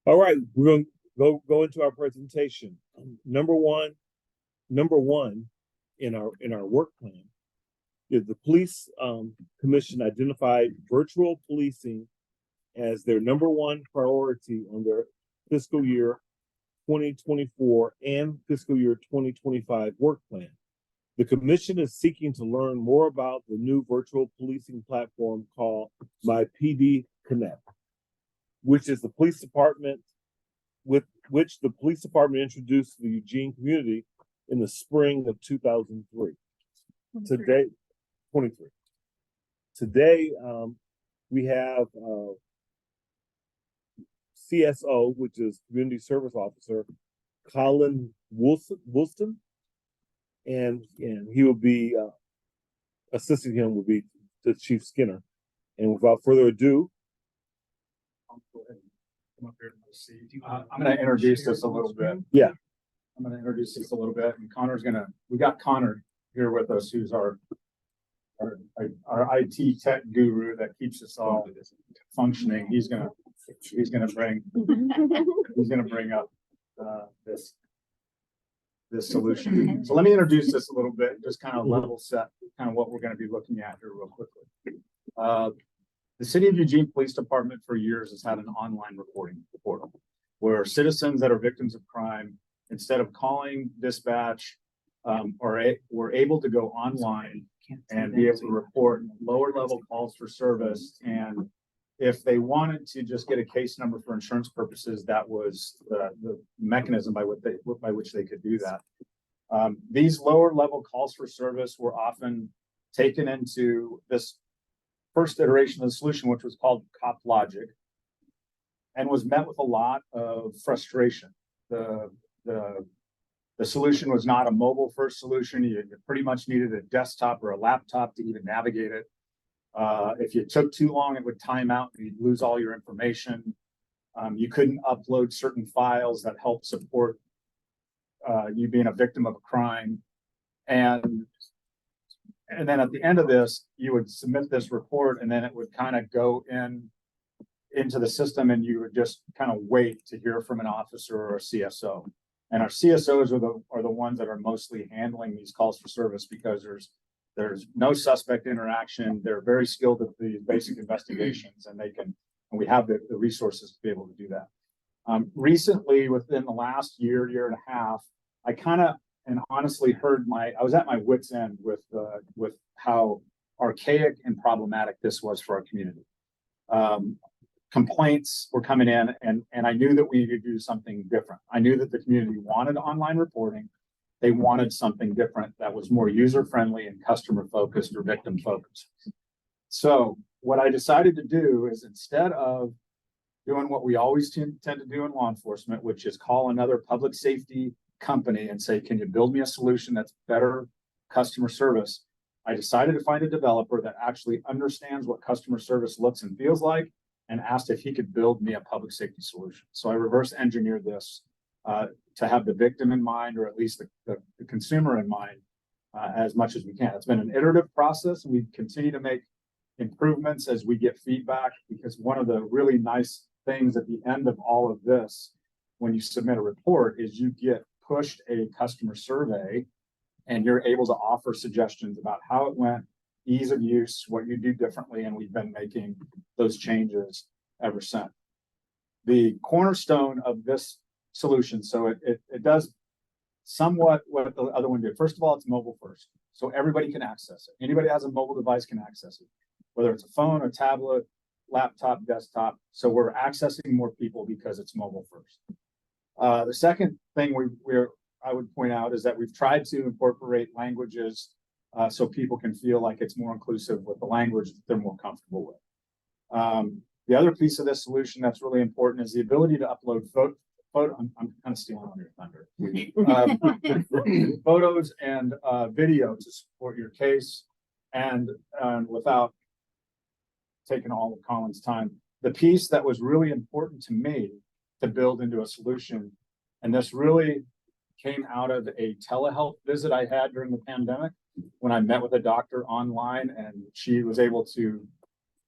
All right, we're going to go into our presentation. Number one in our work plan is the police commission identified virtual policing as their number one priority on their fiscal year 2024 and fiscal year 2025 work plan. The commission is seeking to learn more about the new virtual policing platform called My PD Connect, which is the police department which the police department introduced to the Eugene community in the spring of 2003. Today, 23. Today, we have CSO, which is Community Service Officer, Colin Woolston, and he will be assisting him will be the Chief Skinner. And without further ado, I'm going to introduce this a little bit. Yeah. I'm gonna introduce this a little bit, and we got Connor here with us, who's our IT tech guru that keeps us all functioning. He's gonna bring up this solution. So let me introduce this a little bit, just kind of level set kind of what we're going to be looking at here real quickly. The City of Eugene Police Department for years has had an online reporting portal where citizens that are victims of crime, instead of calling dispatch, were able to go online and be able to report lower level calls for service. And if they wanted to just get a case number for insurance purposes, that was the mechanism by which they could do that. These lower level calls for service were often taken into this first iteration of the solution, which was called Cop Logic, and was met with a lot of frustration. The solution was not a mobile first solution. You pretty much needed a desktop or a laptop to even navigate it. If you took too long, it would time out and you'd lose all your information. You couldn't upload certain files that help support you being a victim of a crime. And then at the end of this, you would submit this report, and then it would kind of go into the system, and you would just kind of wait to hear from an officer or a CSO. And our CSOs are the ones that are mostly handling these calls for service, because there's no suspect interaction. They're very skilled at the basic investigations, and we have the resources to be able to do that. Recently, within the last year and a half, I kind of and honestly I was at my wit's end with how archaic and problematic this was for our community. Complaints were coming in, and I knew that we needed to do something different. I knew that the community wanted online reporting. They wanted something different that was more user-friendly and customer-focused or victim-focused. So what I decided to do is, instead of doing what we always tend to do in law enforcement, which is call another public safety company and say, can you build me a solution that's better customer service? I decided to find a developer that actually understands what customer service looks and feels like, and asked if he could build me a public safety solution. So I reverse engineered this to have the victim in mind, or at least the consumer in mind, as much as we can. It's been an iterative process. We continue to make improvements as we get feedback, because one of the really nice things at the end of all of this, when you submit a report, is you get pushed a customer survey, and you're able to offer suggestions about how it went, ease of use, what you do differently, and we've been making those changes ever since. The cornerstone of this solution, so it does somewhat what the other one did. First of all, it's mobile first, so everybody can access it. Anybody that has a mobile device can access it, whether it's a phone, a tablet, laptop, desktop. So we're accessing more people because it's mobile first. The second thing I would point out is that we've tried to incorporate languages so people can feel like it's more inclusive with the language that they're more comfortable with. The other piece of this solution that's really important is the ability to upload I'm kind of stealing on your thunder. Photos and video to support your case, and without taking all of Colin's time, the piece that was really important to me to build into a solution, and this really came out of a telehealth visit I had during the pandemic, when I met with a doctor online, and she was able to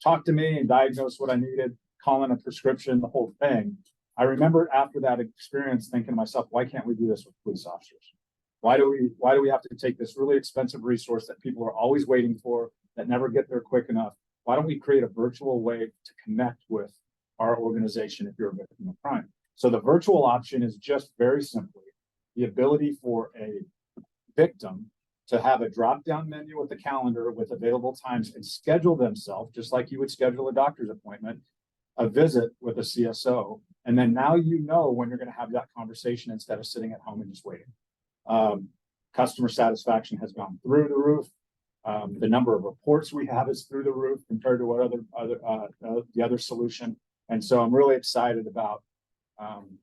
talk to me and diagnose what I needed, call in a prescription, the whole thing. I remember after that experience thinking to myself, why can't we do this with police officers? Why do we have to take this really expensive resource that people are always waiting for, that never get there quick enough? Why don't we create a virtual way to connect with our organization if you're a victim of crime? So the virtual option is just very simply the ability for a victim to have a drop-down menu with a calendar with available times and schedule themselves, just like you would schedule a doctor's appointment, a visit with a CSO. And then now you know when you're going to have that conversation instead of sitting at home and just waiting. Customer satisfaction has gone through the roof. The number of reports we have is through the roof compared to what the other solution. And so I'm really excited about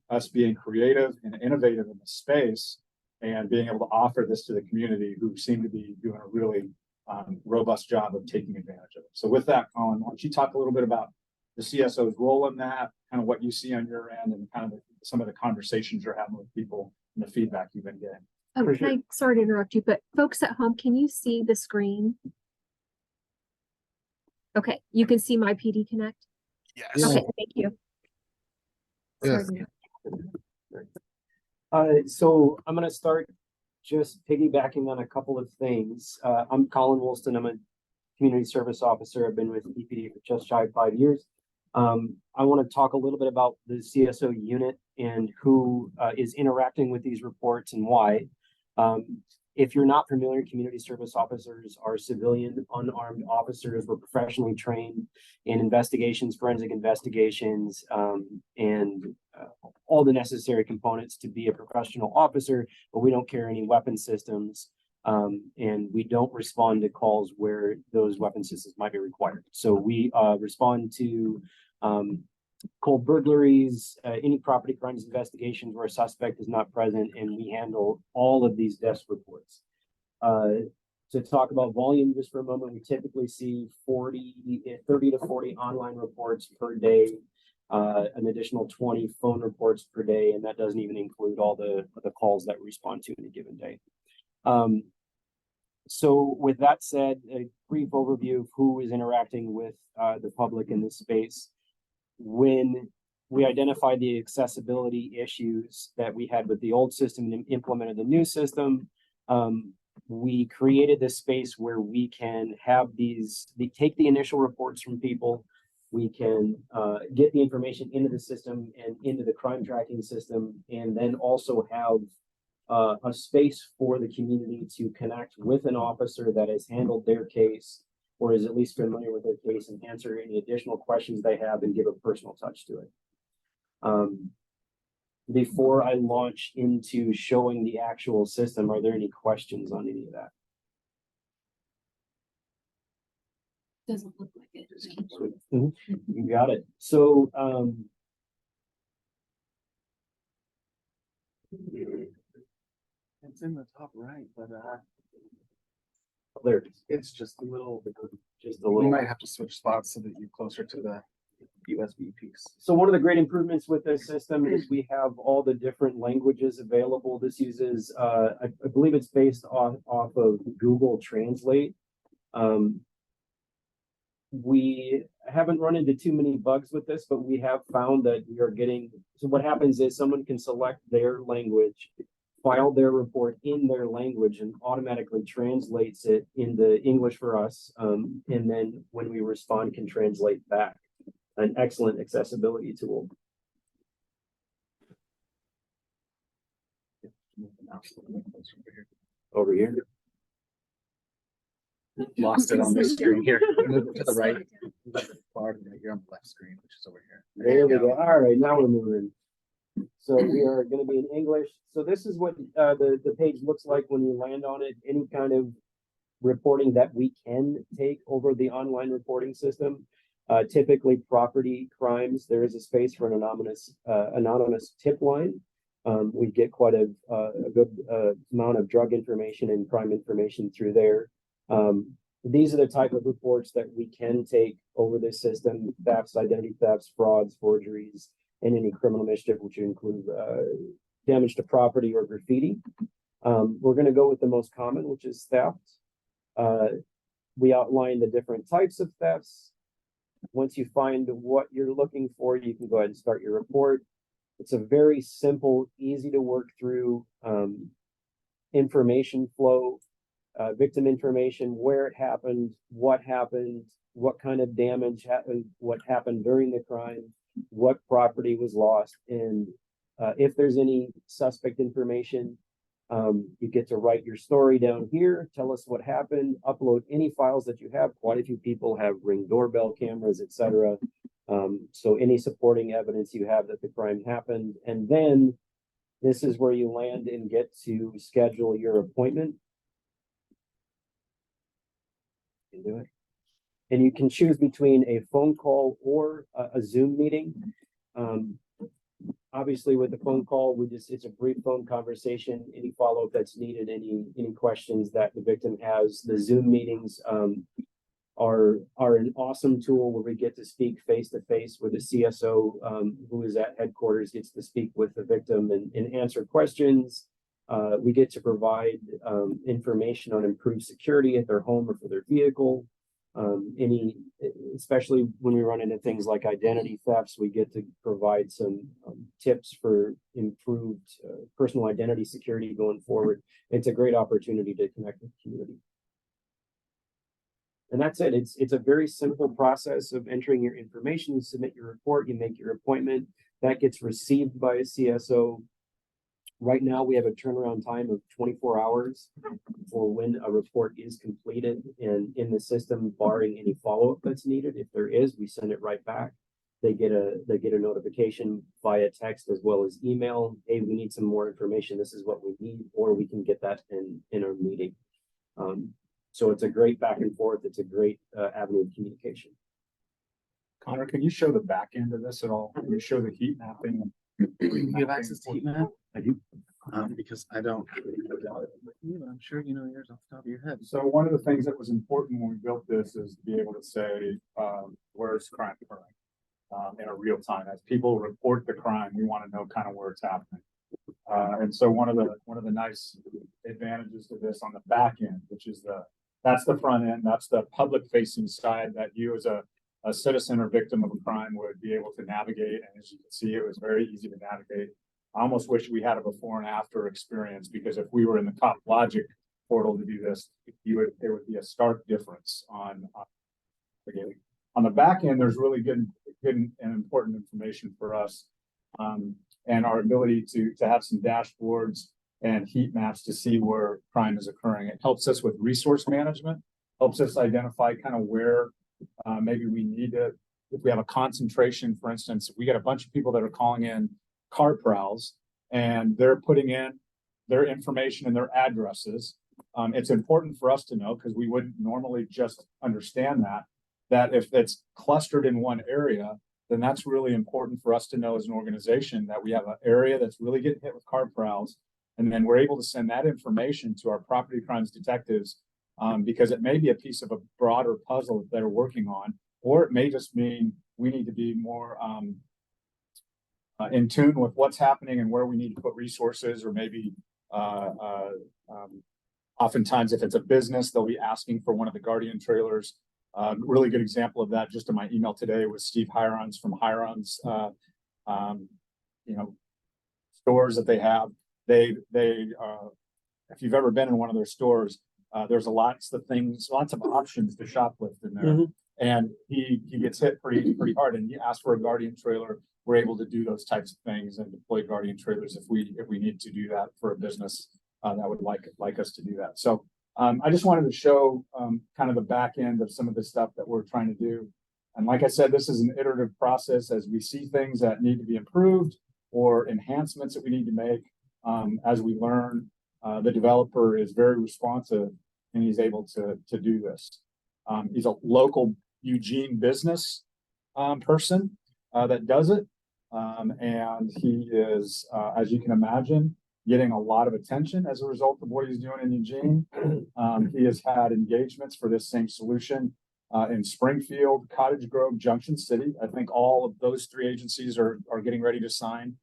us being creative and innovative in the space, and being able to offer this to the community, who seem to be doing a really robust job of taking advantage of it. So with that, Colin, why don't you talk a little bit about the CSO's role in that, kind of what you see on your end, and kind of some of the conversations you're having with people and the feedback you've been getting. Oh, sorry to interrupt you, but folks at home, can you see the screen? Okay, you can see my PD Connect? Yes. Okay, thank you. Sorry Yes. to- So I'm gonna start just piggybacking on a couple of things. I'm Colin Woolston. I'm a community service officer. I've been with EPD for just shy of 5 years. I want to talk a little bit about the CSO unit and who is interacting with these reports and why. If you're not familiar, community service officers are civilian, unarmed officers. We're professionally trained in investigations, forensic investigations, and all the necessary components to be a professional officer, but we don't carry any weapon systems. And we don't respond to calls where those weapon systems might be required. So we respond to cold burglaries, any property crimes investigations where a suspect is not present, and we handle all of these desk reports. To talk about volume just for a moment, we typically see 30 to 40 online reports per day, an additional 20 phone reports per day, and that doesn't even include all the calls that we respond to in a given day. So with that said, a brief overview of who is interacting with the public in this space. When we identified the accessibility issues that we had with the old system and implemented the new system, we created this space where we can have take the initial reports from people. We can get the information into the system and into the crime tracking system, and then also have a space for the community to connect with an officer that has handled their case or is at least familiar with their case and answer any additional questions they have and give a personal touch to it. Before I launch into showing the actual system, are there any questions on any of that? Doesn't look like it. You got it. So, It's in the top right, but there it is. it's just a little. Just a little. You might have to switch spots so that you're closer to the USB piece. So one of the great improvements with this system is we have all the different languages available. This uses, I believe it's based off of Google Translate. We haven't run into too many bugs with this, but we have found that we are getting, so what happens is someone can select their language, file their report in their language, and automatically translates it into English for us. And then when we respond, can translate back. An excellent accessibility tool. Over here. Lost it on the screen here. Move it to the right. You're on the left screen, which is over here. There we go. All right, now we're moving. So we are going to be in English. So this is what the page looks like when you land on it. Any kind of reporting that we can take over the online reporting system. Typically property crimes, there is a space for an anonymous tip line. We get quite a good amount of drug information and crime information through there. These are the type of reports that we can take over this system: thefts, identity thefts, frauds, forgeries, and any criminal mischief, which include damage to property or graffiti. We're going to go with the most common, which is theft. We outline the different types of thefts. Once you find what you're looking for, you can go ahead and start your report. It's a very simple, easy to work through information flow, victim information, where it happened, what kind of damage happened, what happened during the crime, what property was lost, and if there's any suspect information, you get to write your story down here, tell us what happened, upload any files that you have. Quite a few people have Ring doorbell cameras, etc. So any supporting evidence you have that the crime happened, and then this is where you land and get to schedule your appointment. You can do it. And you can choose between a phone call or a Zoom meeting. Obviously with the phone call, it's a brief phone conversation, any follow-up that's needed, any questions that the victim has. The Zoom meetings are an awesome tool where we get to speak face to face with the CSO, who is at headquarters, gets to speak with the victim and answer questions. We get to provide information on improved security at their home or for their vehicle. Especially when we run into things like identity thefts, we get to provide some tips for improved personal identity security going forward. It's a great opportunity to connect with the community. And that's it. It's a very simple process of entering your information. You submit your report, you make your appointment. That gets received by a CSO. Right now, we have a turnaround time of 24 hours for when a report is completed and in the system, barring any follow-up that's needed. If there is, we send it right back. They get a notification via text as well as email. Hey, we need some more information. This is what we need, or we can get that in our meeting. So it's a great back and forth. It's a great avenue of communication. Connor, can you show the back end of this at all? Can you show the heat mapping? You have access to heat map? I do. Because I don't. I'm sure you know yours off the top of your head. So one of the things that was important when we built this is to be able to say, where's crime occurring in a real time. As people report the crime, we want to know kind of where it's happening. And so one of the nice advantages to this on the back end, which is that's the front end, that's the public facing side that you as a citizen or victim of a crime would be able to navigate. And as you can see, it was very easy to navigate. I almost wish we had a before and after experience, because if we were in the Cop Logic portal to do this, there would be a stark difference on the back end. There's really good and important information for us, and our ability to have some dashboards and heat maps to see where crime is occurring. It helps us with resource management, helps us identify kind of where maybe we need to, if we have a concentration, for instance, if we get a bunch of people that are calling in car prowls and they're putting in their information and their addresses, it's important for us to know, because we wouldn't normally just understand that if it's clustered in one area, then that's really important for us to know as an organization, that we have an area that's really getting hit with car prowls. And then we're able to send that information to our property crimes detectives, because it may be a piece of a broader puzzle that they're working on, or it may just mean we need to be more in tune with what's happening and where we need to put resources, or maybe oftentimes if it's a business, they'll be asking for one of the Guardian trailers. Really good example of that just in my email today was Steve Hirons from Hirons, stores that they have. They if you've ever been in one of their stores, there's lots of options to shoplift in there. Mm-hmm. And he gets hit pretty hard, and he asked for a Guardian trailer. We're able to do those types of things and deploy Guardian trailers if we need to do that for a business that would like us to do that. So I just wanted to show kind of the back end of some of the stuff that we're trying to do. And like I said, this is an iterative process. As we see things that need to be improved or enhancements that we need to make, as we learn, the developer is very responsive and he's able to do this. He's a local Eugene business person that does it. And he is, as you can imagine, getting a lot of attention as a result of what he's doing in Eugene. He has had engagements for this same solution in Springfield, Cottage Grove, Junction City. I think all of those three agencies are getting ready to sign.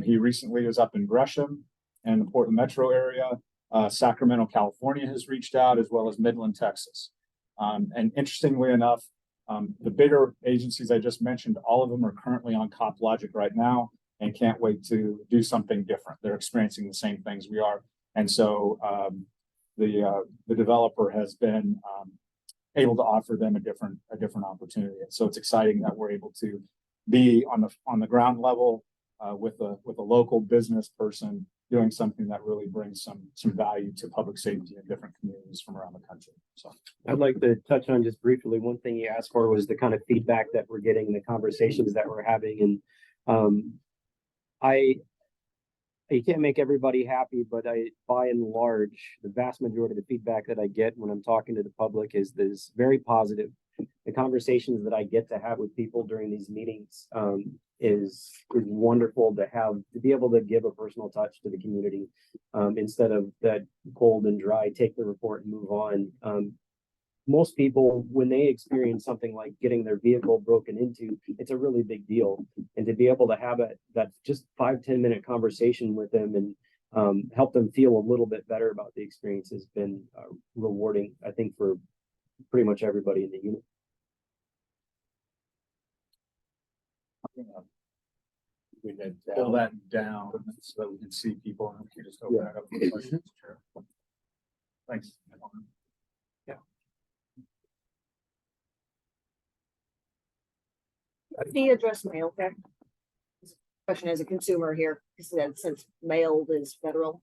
He recently was up in Gresham and the Portland metro area. Sacramento, California has reached out, as well as Midland, Texas. And interestingly enough, the bigger agencies I just mentioned, all of them are currently on Cop Logic right now and can't wait to do something different. They're experiencing the same things we are. And so the developer has been able to offer them a different opportunity. And so it's exciting that we're able to be on the ground level with a local business person doing something that really brings some value to public safety in different communities from around the country. So I'd like to touch on just briefly, one thing you asked for was the kind of feedback that we're getting, the conversations that we're having. And you can't make everybody happy, but by and large, the vast majority of the feedback that I get when I'm talking to the public is very positive. The conversations that I get to have with people during these meetings is wonderful to be able to give a personal touch to the community instead of that cold and dry, take the report and move on. most people, when they experience something like getting their vehicle broken into, it's a really big deal. And to be able to have that just 5-10 minute conversation with them and help them feel a little bit better about the experience has been rewarding, I think, for pretty much everybody in the unit. We can fill that down so that we can see people and we can just open it up for questions. Sure. Thanks. Yeah. The address mail, okay? Question as a consumer here, since mailed is federal.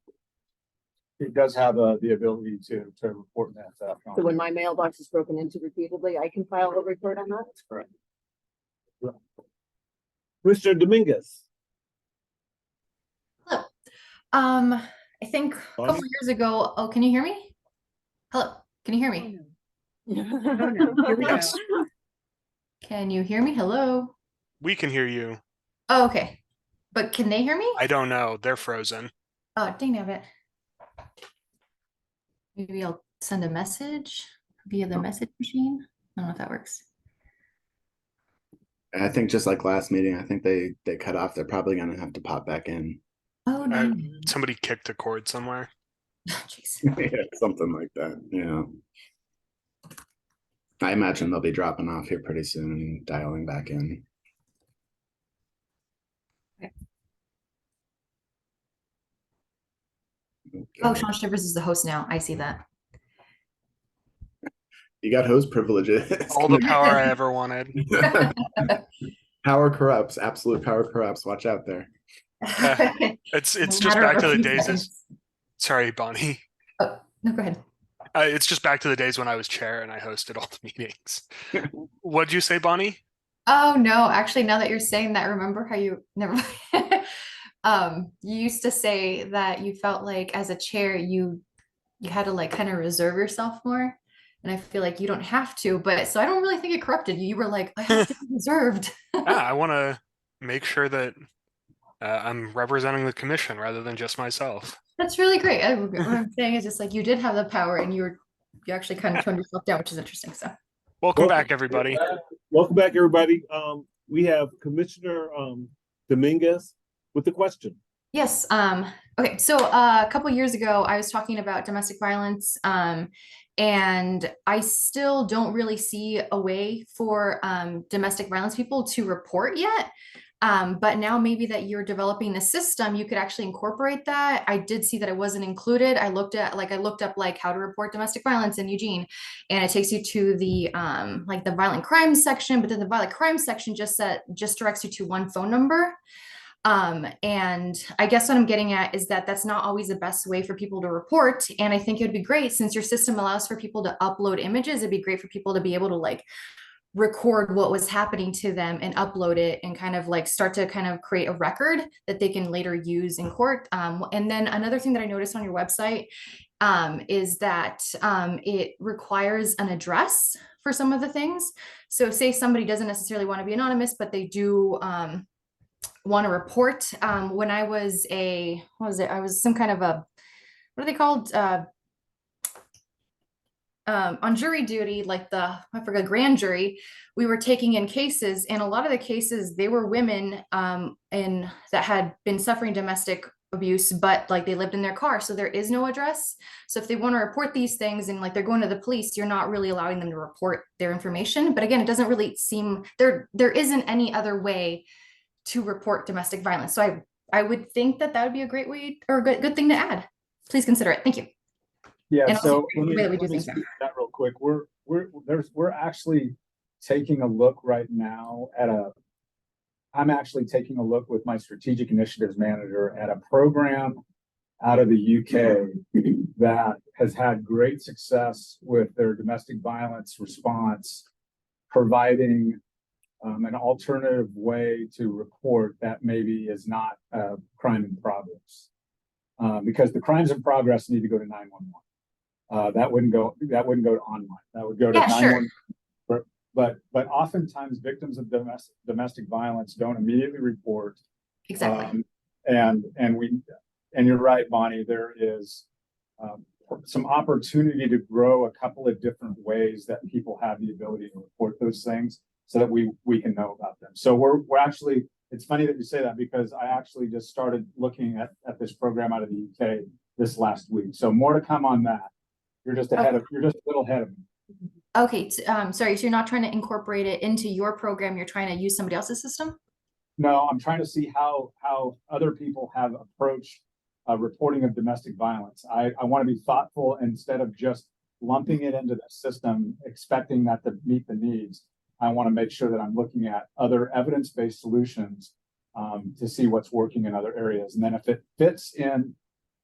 It does have the ability to report that theft. So when my mailbox is broken into repeatedly, I can file a report on that? That's correct. Mr. Dominguez. Hello. I think a couple Bonnie? years ago. Oh, can you hear me? Hello. Can you hear me? Oh, no. Here we go. Yes, Can you hear me? Hello. we can hear you. Oh, okay. But can they hear me? I don't know. They're frozen. Oh, dang it. Maybe I'll send a message via the message machine. I don't know if that works. I think just like last meeting, I think they cut off. They're probably gonna have to pop back in. Oh, no. Somebody kicked a cord somewhere. Jeez. Yeah, something like that. Yeah. I imagine they'll be dropping off here pretty soon and dialing back in. Oh, Sean Shivers is the host now. I see that. You got host privileges. All the power I ever wanted. Power corrupts. Absolute power corrupts. Watch out there. It's No just matter back to what the he days. says. Sorry, Bonnie. Oh, no, go ahead. It's just back to the days when I was chair and I hosted all the meetings. What'd you say, Bonnie? Oh no, actually, now that you're saying that, remember how you never you used to say that you felt like as a chair you had to like kind of reserve yourself more. And I feel like you don't have to, but so I don't really think it corrupted you. You were like, I have to be reserved. I want to make sure that I'm representing the commission rather than just myself. That's really great. What I'm saying is just like you did have the power and you actually kind of toned yourself down, which is interesting. So Welcome back, everybody. Welcome back, everybody. We have Commissioner Dominguez with the question. yes. Okay. So a couple years ago, I was talking about domestic violence, and I still don't really see a way for domestic violence people to report yet. But now maybe that you're developing the system, you could actually incorporate that. I did see that it wasn't included. I looked up like how to report domestic violence in Eugene, and it takes you to the like the violent crimes section, but then the violent crimes section just directs you to one phone number. And I guess what I'm getting at is that that's not always the best way for people to report. And I think it would be great since your system allows for people to upload images. It'd be great for people to be able to like record what was happening to them and upload it and kind of like start to kind of create a record that they can later use in court. And then another thing that I noticed on your website is that it requires an address for some of the things. So say somebody doesn't necessarily want to be anonymous, but they do want to report. When I was I was some kind of a, what are they called? On jury duty, like I forgot, grand jury, we were taking in cases, and a lot of the cases, they were women and that had been suffering domestic abuse, but like they lived in their car, so there is no address. So if they want to report these things and like they're going to the police, you're not really allowing them to report their information. But again, it doesn't really seem there isn't any other way to report domestic violence. So I would think that would be a great way or a good thing to add. Please consider it. Thank you. Yeah, And so also let the way that we me do things speak now. to that real quick. We're actually taking a look right now I'm actually taking a look with my strategic initiatives manager at a program out of the UK that has had great success with their domestic violence response, providing an alternative way to report that maybe is not a crime in progress. Because the crimes in progress need to go to 911. That wouldn't go to online. That would go to 911. Sure. But oftentimes victims of domestic violence don't immediately report. Exactly. And you're right, Bonnie. There is some opportunity to grow a couple of different ways that people have the ability to report those things so that we can know about them. So we're actually, it's funny that you say that because I actually just started looking at this program out of the UK this last week. So more to come on that. You're just ahead of, you're just a little ahead of me. Okay, sorry, so you're not trying to incorporate it into your program, you're trying to use somebody else's system? No, I'm trying to see how other people have approached reporting of domestic violence. I want to be thoughtful instead of just lumping it into the system, expecting that to meet the needs. I want to make sure that I'm looking at other evidence-based solutions to see what's working in other areas. And then if it fits in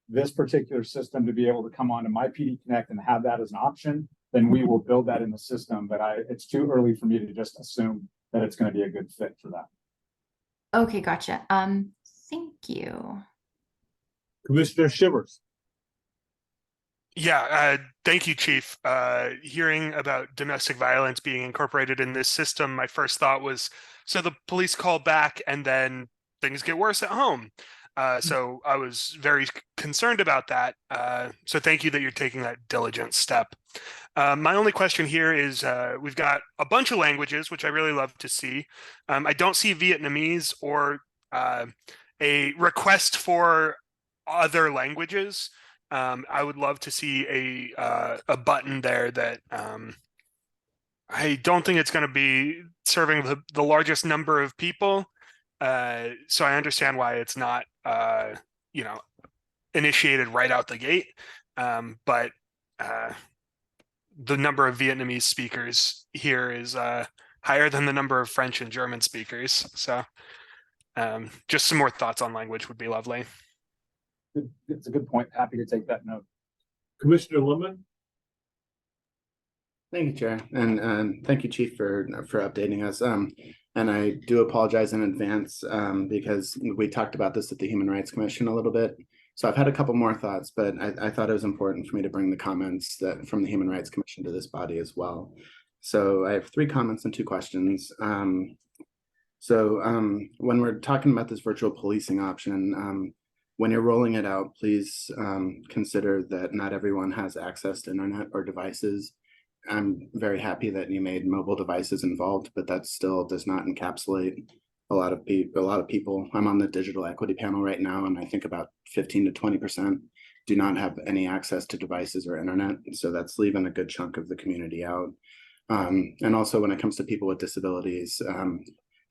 this particular system to be able to come onto my PD Connect and have that as an option, then we will build that in the system. But it's too early for me to just assume that it's going to be a good fit for that. Okay, gotcha. Thank you. Commissioner Shivers. Yeah, thank you, Chief. Hearing about domestic violence being incorporated in this system, my first thought was, so the police call back and then things get worse at home. So I was very concerned about that. So thank you that you're taking that diligent step. My only question here is we've got a bunch of languages, which I really love to see. I don't see Vietnamese or a request for other languages. I would love to see a button there that I don't think it's going to be serving the largest number of people. So I understand why it's not, initiated right out the gate. But the number of Vietnamese speakers here is higher than the number of French and German speakers. So just some more thoughts on language would be lovely. It's a good point. Happy to take that note. Commissioner Lemon. Thank you, Chair, and thank you, Chief, for updating us. And I do apologize in advance because we talked about this at the Human Rights Commission a little bit. So I've had a couple more thoughts, but I thought it was important for me to bring the comments from the Human Rights Commission to this body as well. So I have 3 comments and 2 questions. When we're talking about this virtual policing option, when you're rolling it out, please consider that not everyone has access to internet or devices. I'm very happy that you made mobile devices involved, but that still does not encapsulate a lot of people. I'm on the digital equity panel right now, and I think about 15 to 20% do not have any access to devices or internet. So that's leaving a good chunk of the community out. And also when it comes to people with disabilities,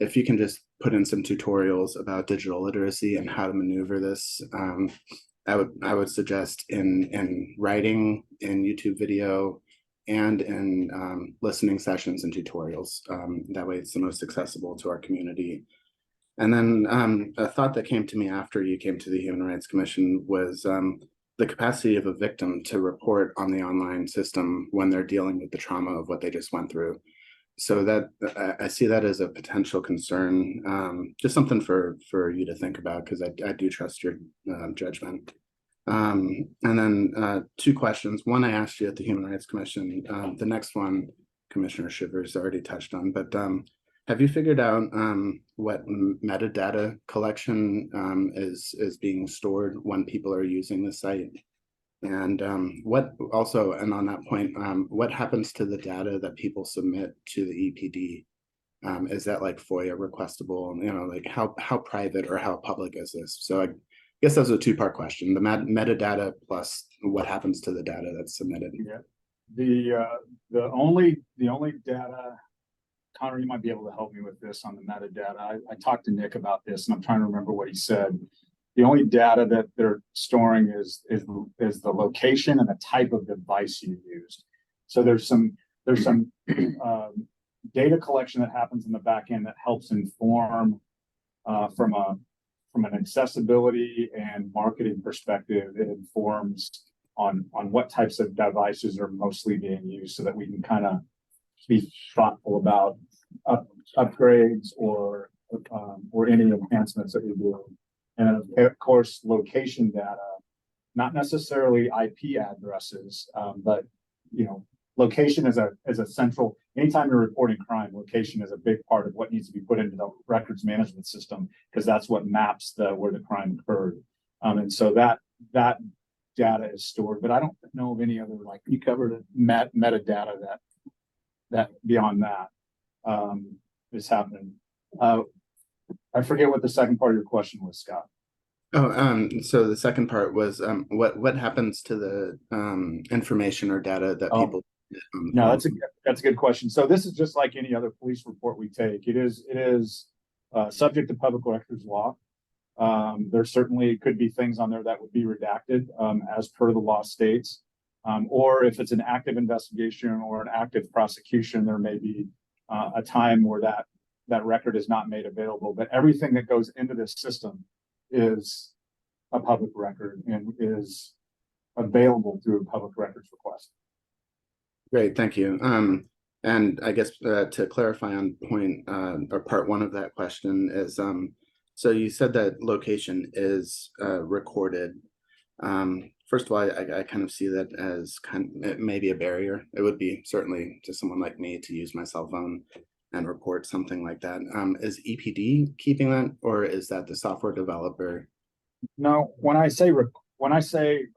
if you can just put in some tutorials about digital literacy and how to maneuver this, I would suggest in writing, in YouTube video, and in listening sessions and tutorials. That way it's the most accessible to our community. And then a thought that came to me after you came to the Human Rights Commission was the capacity of a victim to report on the online system when they're dealing with the trauma of what they just went through. So that I see that as a potential concern, just something for you to think about, because I do trust your judgment. And then 2 questions. One I asked you at the Human Rights Commission. The next one, Commissioner Shivers already touched on, but have you figured out what metadata collection is being stored when people are using the site? And what also, and on that point, what happens to the data that people submit to the EPD? Is that like FOIA requestable? Like how private or how public is this? So I guess that's a 2-part question: the metadata plus what happens to the data that's submitted. Yeah, the only data, Connor, you might be able to help me with this on the metadata. I talked to Nick about this, and I'm trying to remember what he said. The only data that they're storing is the location and the type of device you used. So there's some data collection that happens in the back end that helps inform from an accessibility and marketing perspective. It informs on what types of devices are mostly being used, so that we can kind of be thoughtful about upgrades or any enhancements that we do. And of course, location data, not necessarily IP addresses, but location is a central. Anytime you're reporting crime, location is a big part of what needs to be put into the records management system, because that's what maps where the crime occurred. And so that data is stored, but I don't know of any other, like you covered it, metadata that beyond that is happening. I forget what the second part of your question was, Scott. Oh, so the second part was what happens to the information or data that people No, that's a good question. So this is just like any other police report we take. It is subject to public records law. There certainly could be things on there that would be redacted as per the law states. Or if it's an active investigation or an active prosecution, there may be a time where that record is not made available. But everything that goes into this system is a public record and is available through a public records request. Great, thank you. And I guess to clarify on point or part one of that question is, so you said that location is recorded. First of all, I kind of see that as it may be a barrier. It would be certainly to someone like me to use my cell phone and report something like that. Is EPD keeping that, or is that the software developer? No, when I say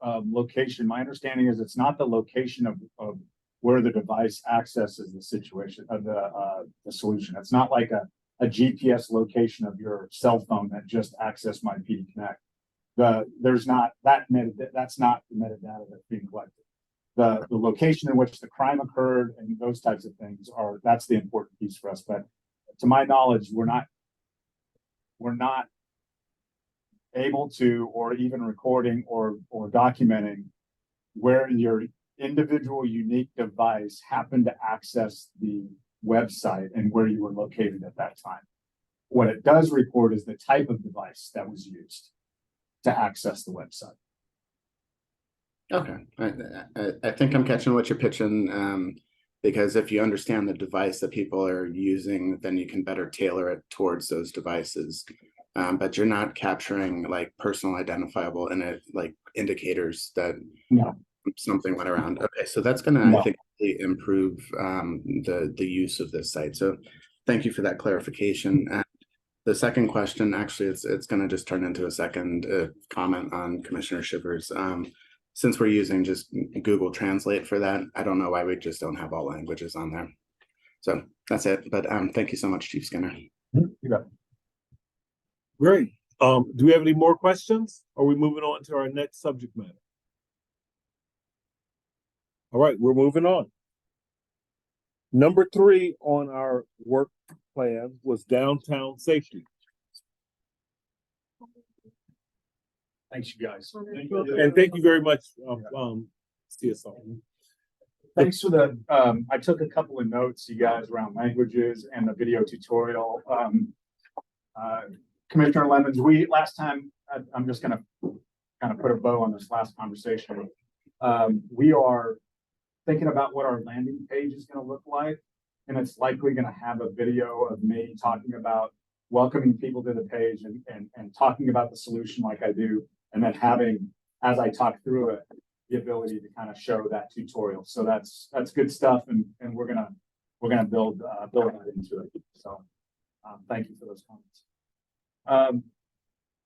location, my understanding is it's not the location of where the device accesses the situation of the solution. It's not like a GPS location of your cell phone that just accessed my PD Connect. There's not that that's not the metadata that's being collected. The location in which the crime occurred and those types of things that's the important piece for us. But to my knowledge, we're not able to, or even recording or documenting where your individual unique device happened to access the website and where you were located at that time. What it does record is the type of device that was used to access the website. Okay, I think I'm catching what you're pitching, because if you understand the device that people are using, then you can better tailor it towards those devices. But you're not capturing like personal identifiable and like indicators that something went around. Okay, so that's gonna I think really improve the use of this site. So thank you for that clarification. And the second question, actually, it's gonna just turn into a second comment on Commissioner Shivers. Since we're using just Google Translate for that, I don't know why we just don't have all languages on there. So that's it. But thank you so much, Chief Skinner. You bet. Great. Do we have any more questions? Or are we moving on to our next subject matter? All right, we're moving on. Number 3 on our work plan was downtown safety. Thanks, you guys. And thank you very much, CSO. Thanks for the, I took a couple of notes, you guys, around languages and the video tutorial. Commissioner Lemons, last time, I'm just gonna kind of put a bow on this last conversation. We are thinking about what our landing page is gonna look like, and it's likely gonna have a video of me talking about welcoming people to the page and talking about the solution like I do, and then having, as I talk through it, the ability to kind of show that tutorial. So that's good stuff, and we're gonna build that into it. So thank you for those comments.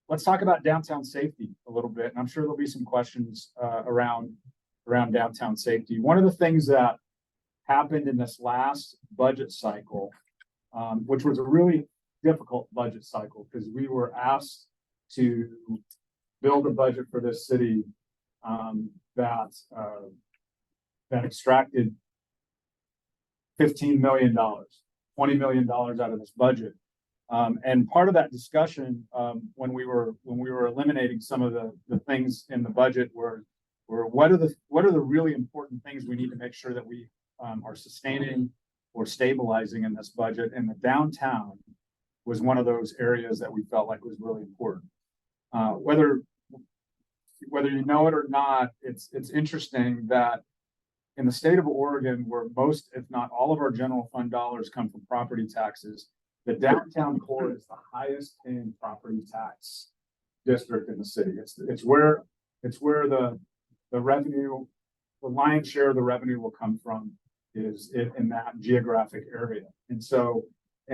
Let's talk about downtown safety a little bit, and I'm sure there'll be some questions around downtown safety. One of the things that happened in this last budget cycle, which was a really difficult budget cycle, because we were asked to build a budget for this city that extracted $15 million, $20 million out of this budget. And part of that discussion, when we were eliminating some of the things in the budget were what are the really important things we need to make sure that we are sustaining or stabilizing in this budget. And the downtown was one of those areas that we felt like was really important. Whether you know it or not, it's interesting that in the state of Oregon, where most, if not all of our general fund dollars come from property taxes, the downtown core is the highest paying property tax district in the city. It's where the revenue, the lion's share of the revenue will come from is in that geographic area. And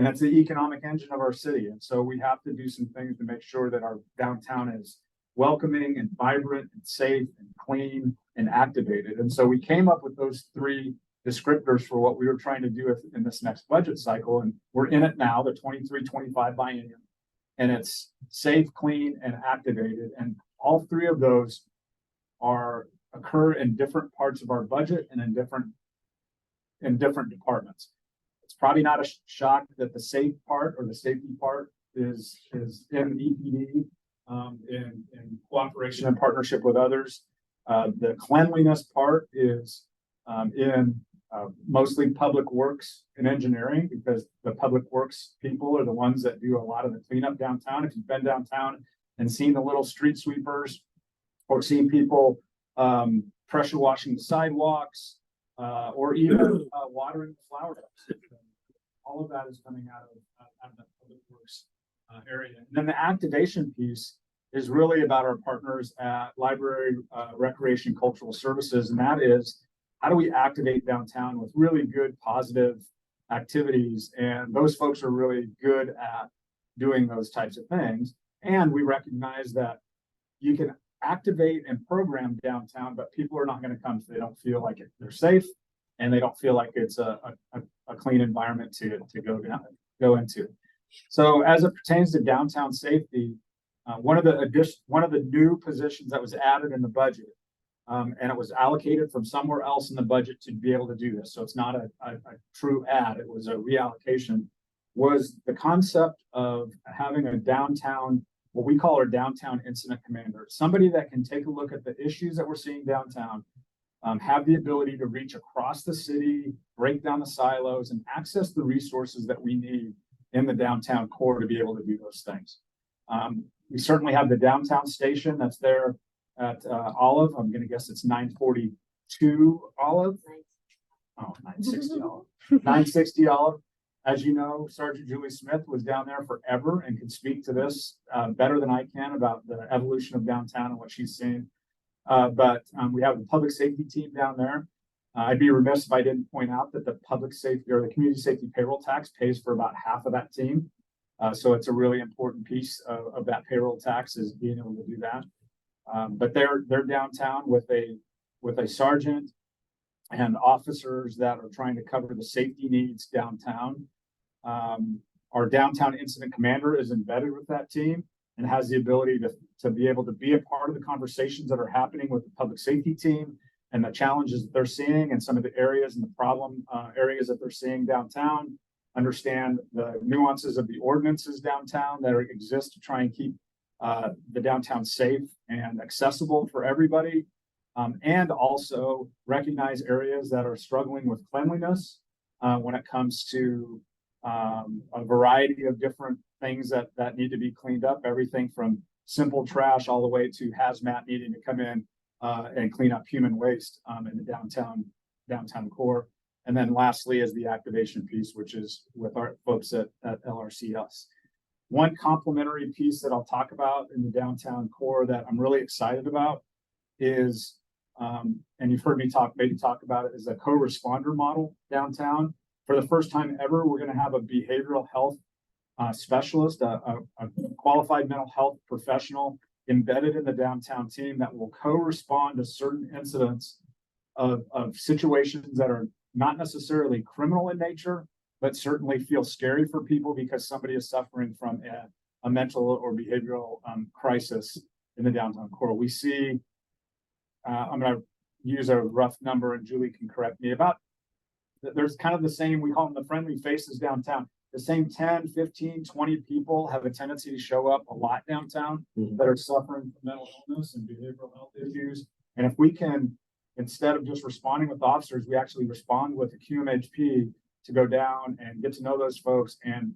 it's the economic engine of our city. And so we have to do some things to make sure that our downtown is welcoming and vibrant and safe and clean, and activated. And so we came up with those three descriptors for what we were trying to do in this next budget cycle. And we're in it now, the 23-25 biennium. And it's safe, clean, and activated. And all three of those occur in different parts of our budget and in different departments. It's probably not a shock that the safe part or the safety part is in EPD, in cooperation and partnership with others. The cleanliness part is in mostly public works and engineering, because the public works people are the ones that do a lot of the cleanup downtown. If you've been downtown and seen the little street sweepers or seen people pressure washing the sidewalks, or even watering the flower beds, all of that is coming out of the public works area. And then the activation piece is really about our partners at Library, Recreation, Cultural Services, and that is, how do we activate downtown with really good, positive activities? And those folks are really good at doing those types of things. And we recognize that you can activate and program downtown, but people are not going to come if they don't feel like they're safe, and they don't feel like it's a clean environment to go into. So as it pertains to downtown safety, one of the new positions that was added in the budget, and it was allocated from somewhere else in the budget to be able to do this, so it's not a true add, it was a reallocation, was the concept of having a downtown, what we call our downtown incident commander, somebody that can take a look at the issues that we're seeing downtown, have the ability to reach across the city, break down the silos, and access the resources that we need in the downtown core to be able to do those things. We certainly have the downtown station that's there at Olive. I'm going to guess it's 942 Olive. Oh, 960 Olive. 960 Olive. As you know, Sergeant Julie Smith was down there forever and can speak to this better than I can about the evolution of downtown and what she's seen. But we have the public safety team down there. I'd be remiss if I didn't point out that the public safety or the community safety payroll tax pays for about half of that team. So it's a really important piece of that payroll tax, is being able to do that. But they're downtown with a sergeant and officers that are trying to cover the safety needs downtown. Our downtown incident commander is embedded with that team and has the ability to be able to be a part of the conversations that are happening with the public safety team and the challenges that they're seeing and some of the areas and the problem areas that they're seeing downtown, understand the nuances of the ordinances downtown that exist to try and keep the downtown safe and accessible for everybody, and also recognize areas that are struggling with cleanliness when it comes to a variety of different things that need to be cleaned up, everything from simple trash all the way to hazmat needing to come in and clean up human waste in the downtown core. And then lastly is the activation piece, which is with our folks at LRCS. One complementary piece that I'll talk about in the downtown core that I'm really excited about is, and you've heard me talk about it, is a co-responder model downtown. For the first time ever, we're going to have a behavioral health specialist, a qualified mental health professional embedded in the downtown team that will co-respond to certain incidents of situations that are not necessarily criminal in nature, but certainly feel scary for people because somebody is suffering from a mental or behavioral crisis in the downtown core. We see, I'm going to use a rough number and Julie can correct me, about there's kind of the same, we call them the friendly faces downtown. The same 10, 15, 20 people have a tendency to show up a lot downtown that are suffering from mental illness and behavioral health issues. And if we can, instead of just responding with officers, we actually respond with a QMHP to go down and get to know those folks and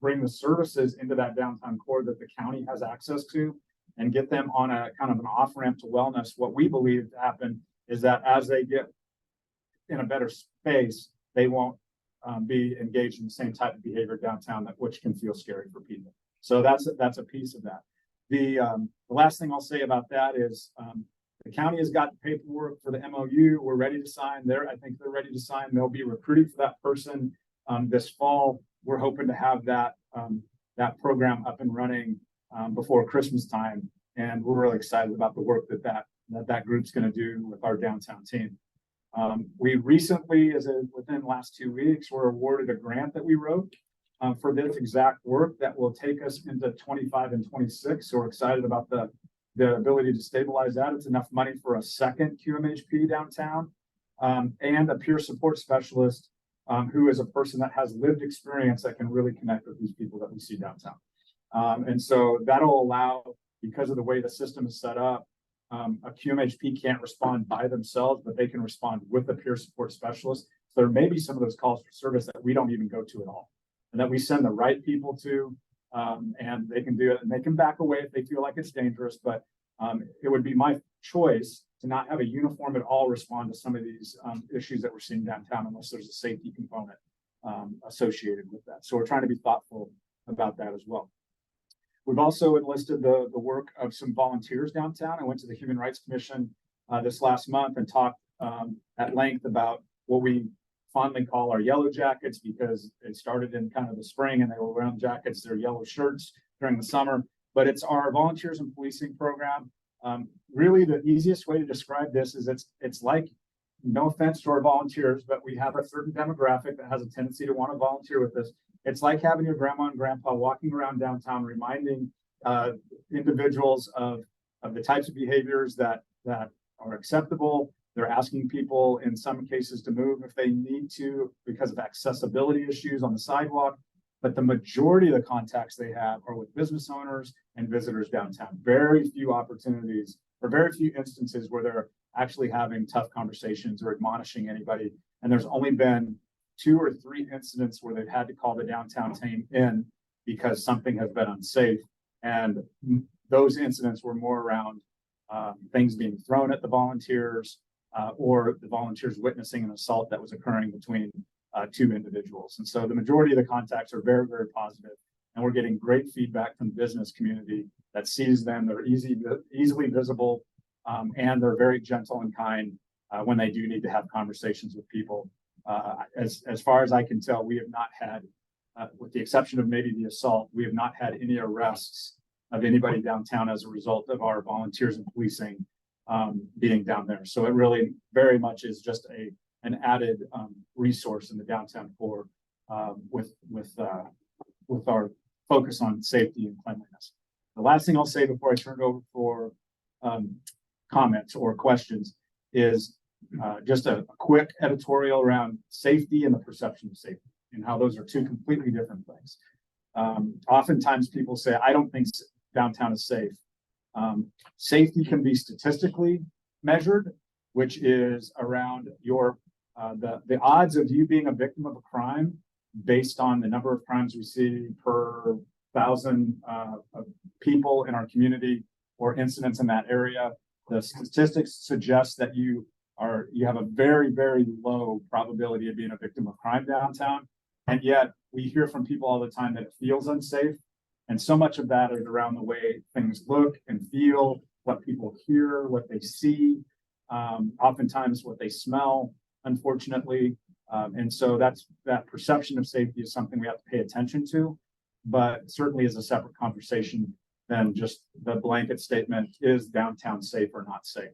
bring the services into that downtown core that the county has access to and get them on a kind of an off-ramp to wellness. What we believe to happen is that as they get in a better space, they won't be engaged in the same type of behavior downtown, which can feel scary for people. So that's a piece of that. The last thing I'll say about that is the county has got the paperwork for the MOU. We're ready to sign there. I think they're ready to sign. They'll be recruiting for that person this fall. We're hoping to have that program up and running before Christmas time. And we're really excited about the work that group's going to do with our downtown team. We recently, within the last 2 weeks, were awarded a grant that we wrote for this exact work that will take us into 25 and 26. So we're excited about the ability to stabilize that. It's enough money for a second QMHP downtown and a peer support specialist who is a person that has lived experience that can really connect with these people that we see downtown. And so that'll allow, because of the way the system is set up, a QMHP can't respond by themselves, but they can respond with a peer support specialist. So there may be some of those calls for service that we don't even go to at all, and that we send the right people to, and they can do it, and they can back away if they feel like it's dangerous. But it would be my choice to not have a uniform at all respond to some of these issues that we're seeing downtown, unless there's a safety component associated with that. So we're trying to be thoughtful about that as well. We've also enlisted the work of some volunteers downtown. I went to the Human Rights Commission this last month and talked at length about what we fondly call our yellow jackets, because it started in kind of the spring and they were wearing jackets, they're yellow shirts during the summer. But it's our volunteers in policing program. Really, the easiest way to describe this is it's like, no offense to our volunteers, but we have a certain demographic that has a tendency to want to volunteer with us. It's like having your grandma and grandpa walking around downtown, reminding individuals of the types of behaviors that are acceptable. They're asking people in some cases to move if they need to because of accessibility issues on the sidewalk. But the majority of the contacts they have are with business owners and visitors downtown. Very few opportunities or very few instances where they're actually having tough conversations or admonishing anybody. And there's only been 2 or 3 incidents where they've had to call the downtown team in because something has been unsafe. And those incidents were more around things being thrown at the volunteers or the volunteers witnessing an assault that was occurring between 2 individuals. And so the majority of the contacts are very, very positive. And we're getting great feedback from the business community that sees them. They're easily visible, and they're very gentle and kind when they do need to have conversations with people. As far as I can tell, we have not had, with the exception of maybe the assault, we have not had any arrests of anybody downtown as a result of our volunteers in policing being down there. So it really very much is just an added resource in the downtown core with our focus on safety and cleanliness. The last thing I'll say before I turn it over for comments or questions is just a quick editorial around safety and the perception of safety, and how those are 2 completely different things. Oftentimes people say, I don't think downtown is safe. Safety can be statistically measured, which is around your the odds of you being a victim of a crime based on the number of crimes we see per 1,000 of people in our community or incidents in that area. The statistics suggest that you have a very, very low probability of being a victim of crime downtown. And yet we hear from people all the time that it feels unsafe. And so much of that is around the way things look and feel, what people hear, what they see, oftentimes what they smell, unfortunately. And so that perception of safety is something we have to pay attention to, but certainly is a separate conversation than just the blanket statement, is downtown safe or not safe?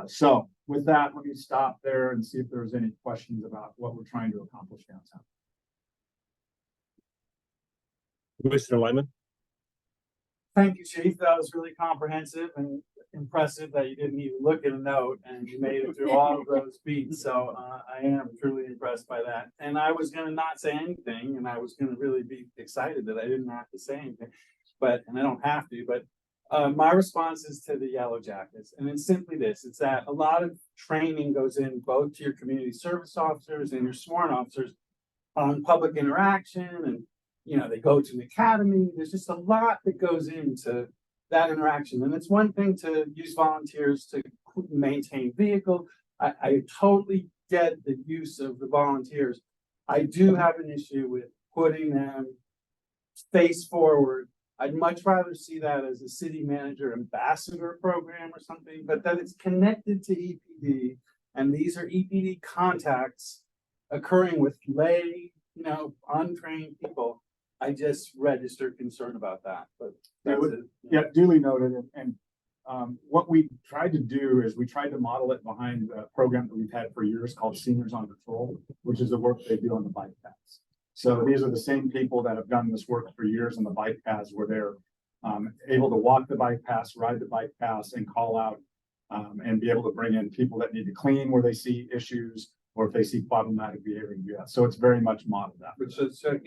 So with that, let me stop there and see if there's any questions about what we're trying to accomplish downtown. Commissioner Lyman. Thank you, Chief. That was really comprehensive and impressive that you didn't even look at a note and you made it through all of those beats. So I am truly impressed by that. And I was going to not say anything, and I was going to really be excited that I didn't have to say anything, and I don't have to, but my response is to the yellow jackets. And it's simply this: it's that a lot of training goes in both to your community service officers and your sworn officers on public interaction, and they go to an academy. There's just a lot that goes into that interaction. And it's one thing to use volunteers to maintain vehicle. I totally get the use of the volunteers. I do have an issue with putting them face forward. I'd much rather see that as a city manager ambassador program or something, but that it's connected to EPD. And these are EPD contacts occurring with lay, untrained people. I just registered concern about that, but that's it. Yeah, duly noted. And what we tried to do is we tried to model it behind a program that we've had for years called Seniors on Patrol, which is the work they do on the bike paths. So these are the same people that have done this work for years on the bike paths, where they're able to walk the bike paths, ride the bike paths, and call out and be able to bring in people that need to clean where they see issues, or if they see problematic behavior. Yeah, so it's very much modeled after.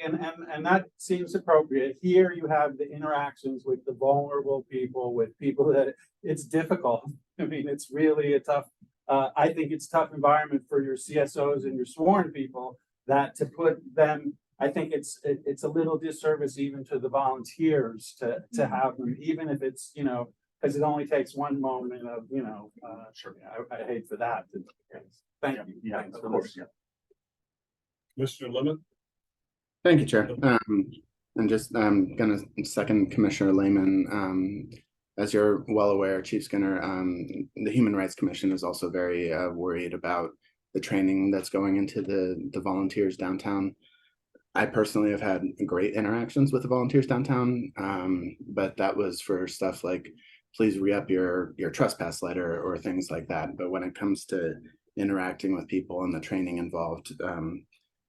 And that seems appropriate. Here you have the interactions with the vulnerable people, with people that it's difficult. I mean, it's really a tough, I think it's a tough environment for your CSOs and your sworn people, that to put them, I think it's a little disservice even to the volunteers to have them, even if it's, you know, because it only takes one moment of, you know, sure, I hate for that. Thank you. Yeah, Thanks of for course. listening. Mr. Lemon? Thank you, Chair. And just gonna second Commissioner Lehman. As you're well aware, Chief Skinner, the Human Rights Commission is also very worried about the training that's going into the volunteers downtown. I personally have had great interactions with the volunteers downtown, but that was for stuff like, please re-up your trespass letter or things like that. But when it comes to interacting with people and the training involved,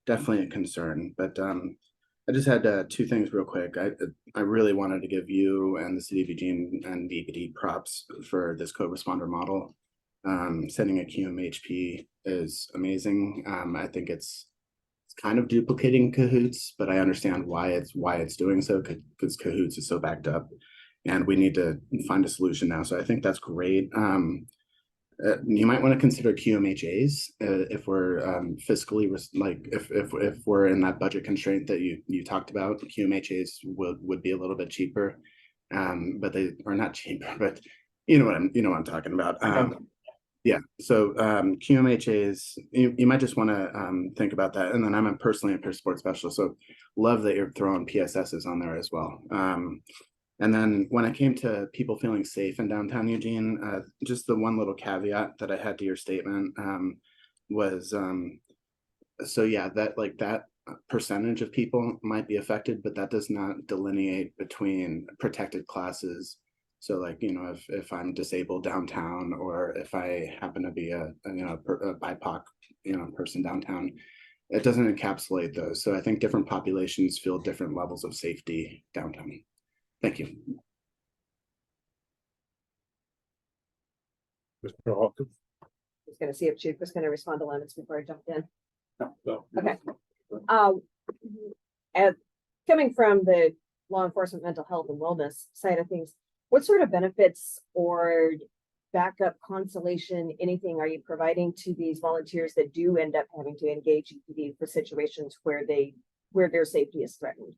definitely a concern. But I just had two things real quick. I really wanted to give you and the City of Eugene and DPD props for this co-responder model. Setting a QMHP is amazing. I think it's kind of duplicating Cahoots, but I understand why it's doing so, because Cahoots is so backed up, and we need to find a solution now. So I think that's great. You might want to consider QMHAs if we're fiscally if we're in that budget constraint that you talked about. QMHAs would be a little bit cheaper, but they are not cheaper. But you know what I'm talking about. Yeah, so QMHAs, you might just want to think about that. And then I'm personally a peer support specialist, so love that you're throwing PSSs on there as well. And then when it came to people feeling safe in downtown Eugene, just the one little caveat that I had to your statement was, so yeah, that percentage of people might be affected, but that does not delineate between protected classes. So like, you know, if I'm disabled downtown, or if I happen to be a BIPOC, person downtown, it doesn't encapsulate those. So I think different populations feel different levels of safety downtown. Thank you. Mr. Hawkins? I was gonna see if Chief was gonna respond to Lemons before I jumped in. No. Okay. Coming from the law enforcement, mental health and wellness side of things, what sort of benefits or backup consolation, anything are you providing to these volunteers that do end up having to engage EPD for situations where their safety is threatened?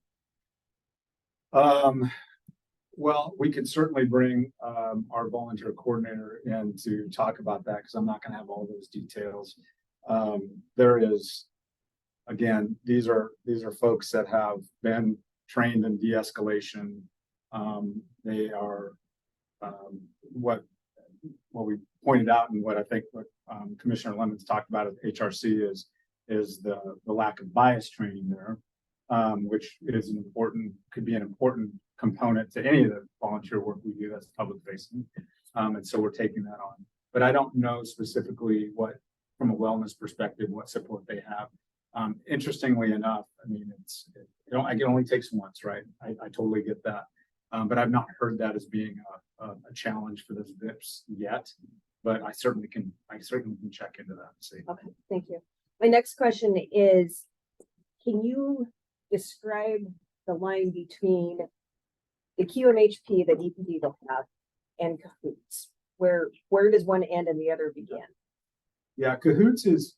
Well, we could certainly bring our volunteer coordinator in to talk about that, because I'm not going to have all those details. There is, again, these are folks that have been trained in de-escalation. They are what we pointed out, and what I think what Commissioner Lemons talked about at HRC is the lack of bias training there, which is could be an important component to any of the volunteer work we do that's public facing. And so we're taking that on, but I don't know specifically from a wellness perspective, what support they have. Interestingly enough, I mean, it only takes once, right? I totally get that. But I've not heard that as being a challenge for those VIPs yet, but I certainly can check into that and see. Okay, thank you. My next question is, can you describe the line between the QMHP that EPD will have and Cahoots? Where does one end and the other begin? Yeah, Cahoots is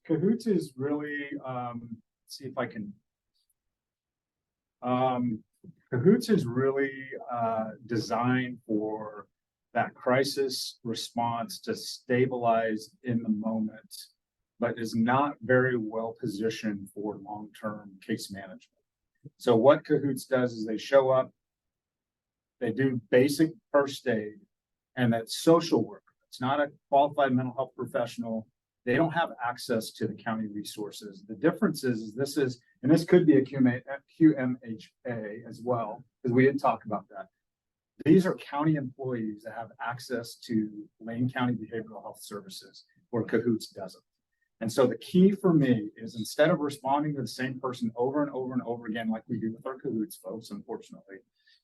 really, let's see if I can. Cahoots is really designed for that crisis response to stabilize in the moment, but is not very well positioned for long-term case management. So what Cahoots does is they show up, they do basic first aid, and that social worker, it's not a qualified mental health professional. They don't have access to the county resources. The difference is this could be a QMHA as well, because we didn't talk about that. These are county employees that have access to Lane County Behavioral Health Services, where Cahoots doesn't. And so the key for me is, instead of responding to the same person over and over and over again, like we do with our Cahoots folks, unfortunately,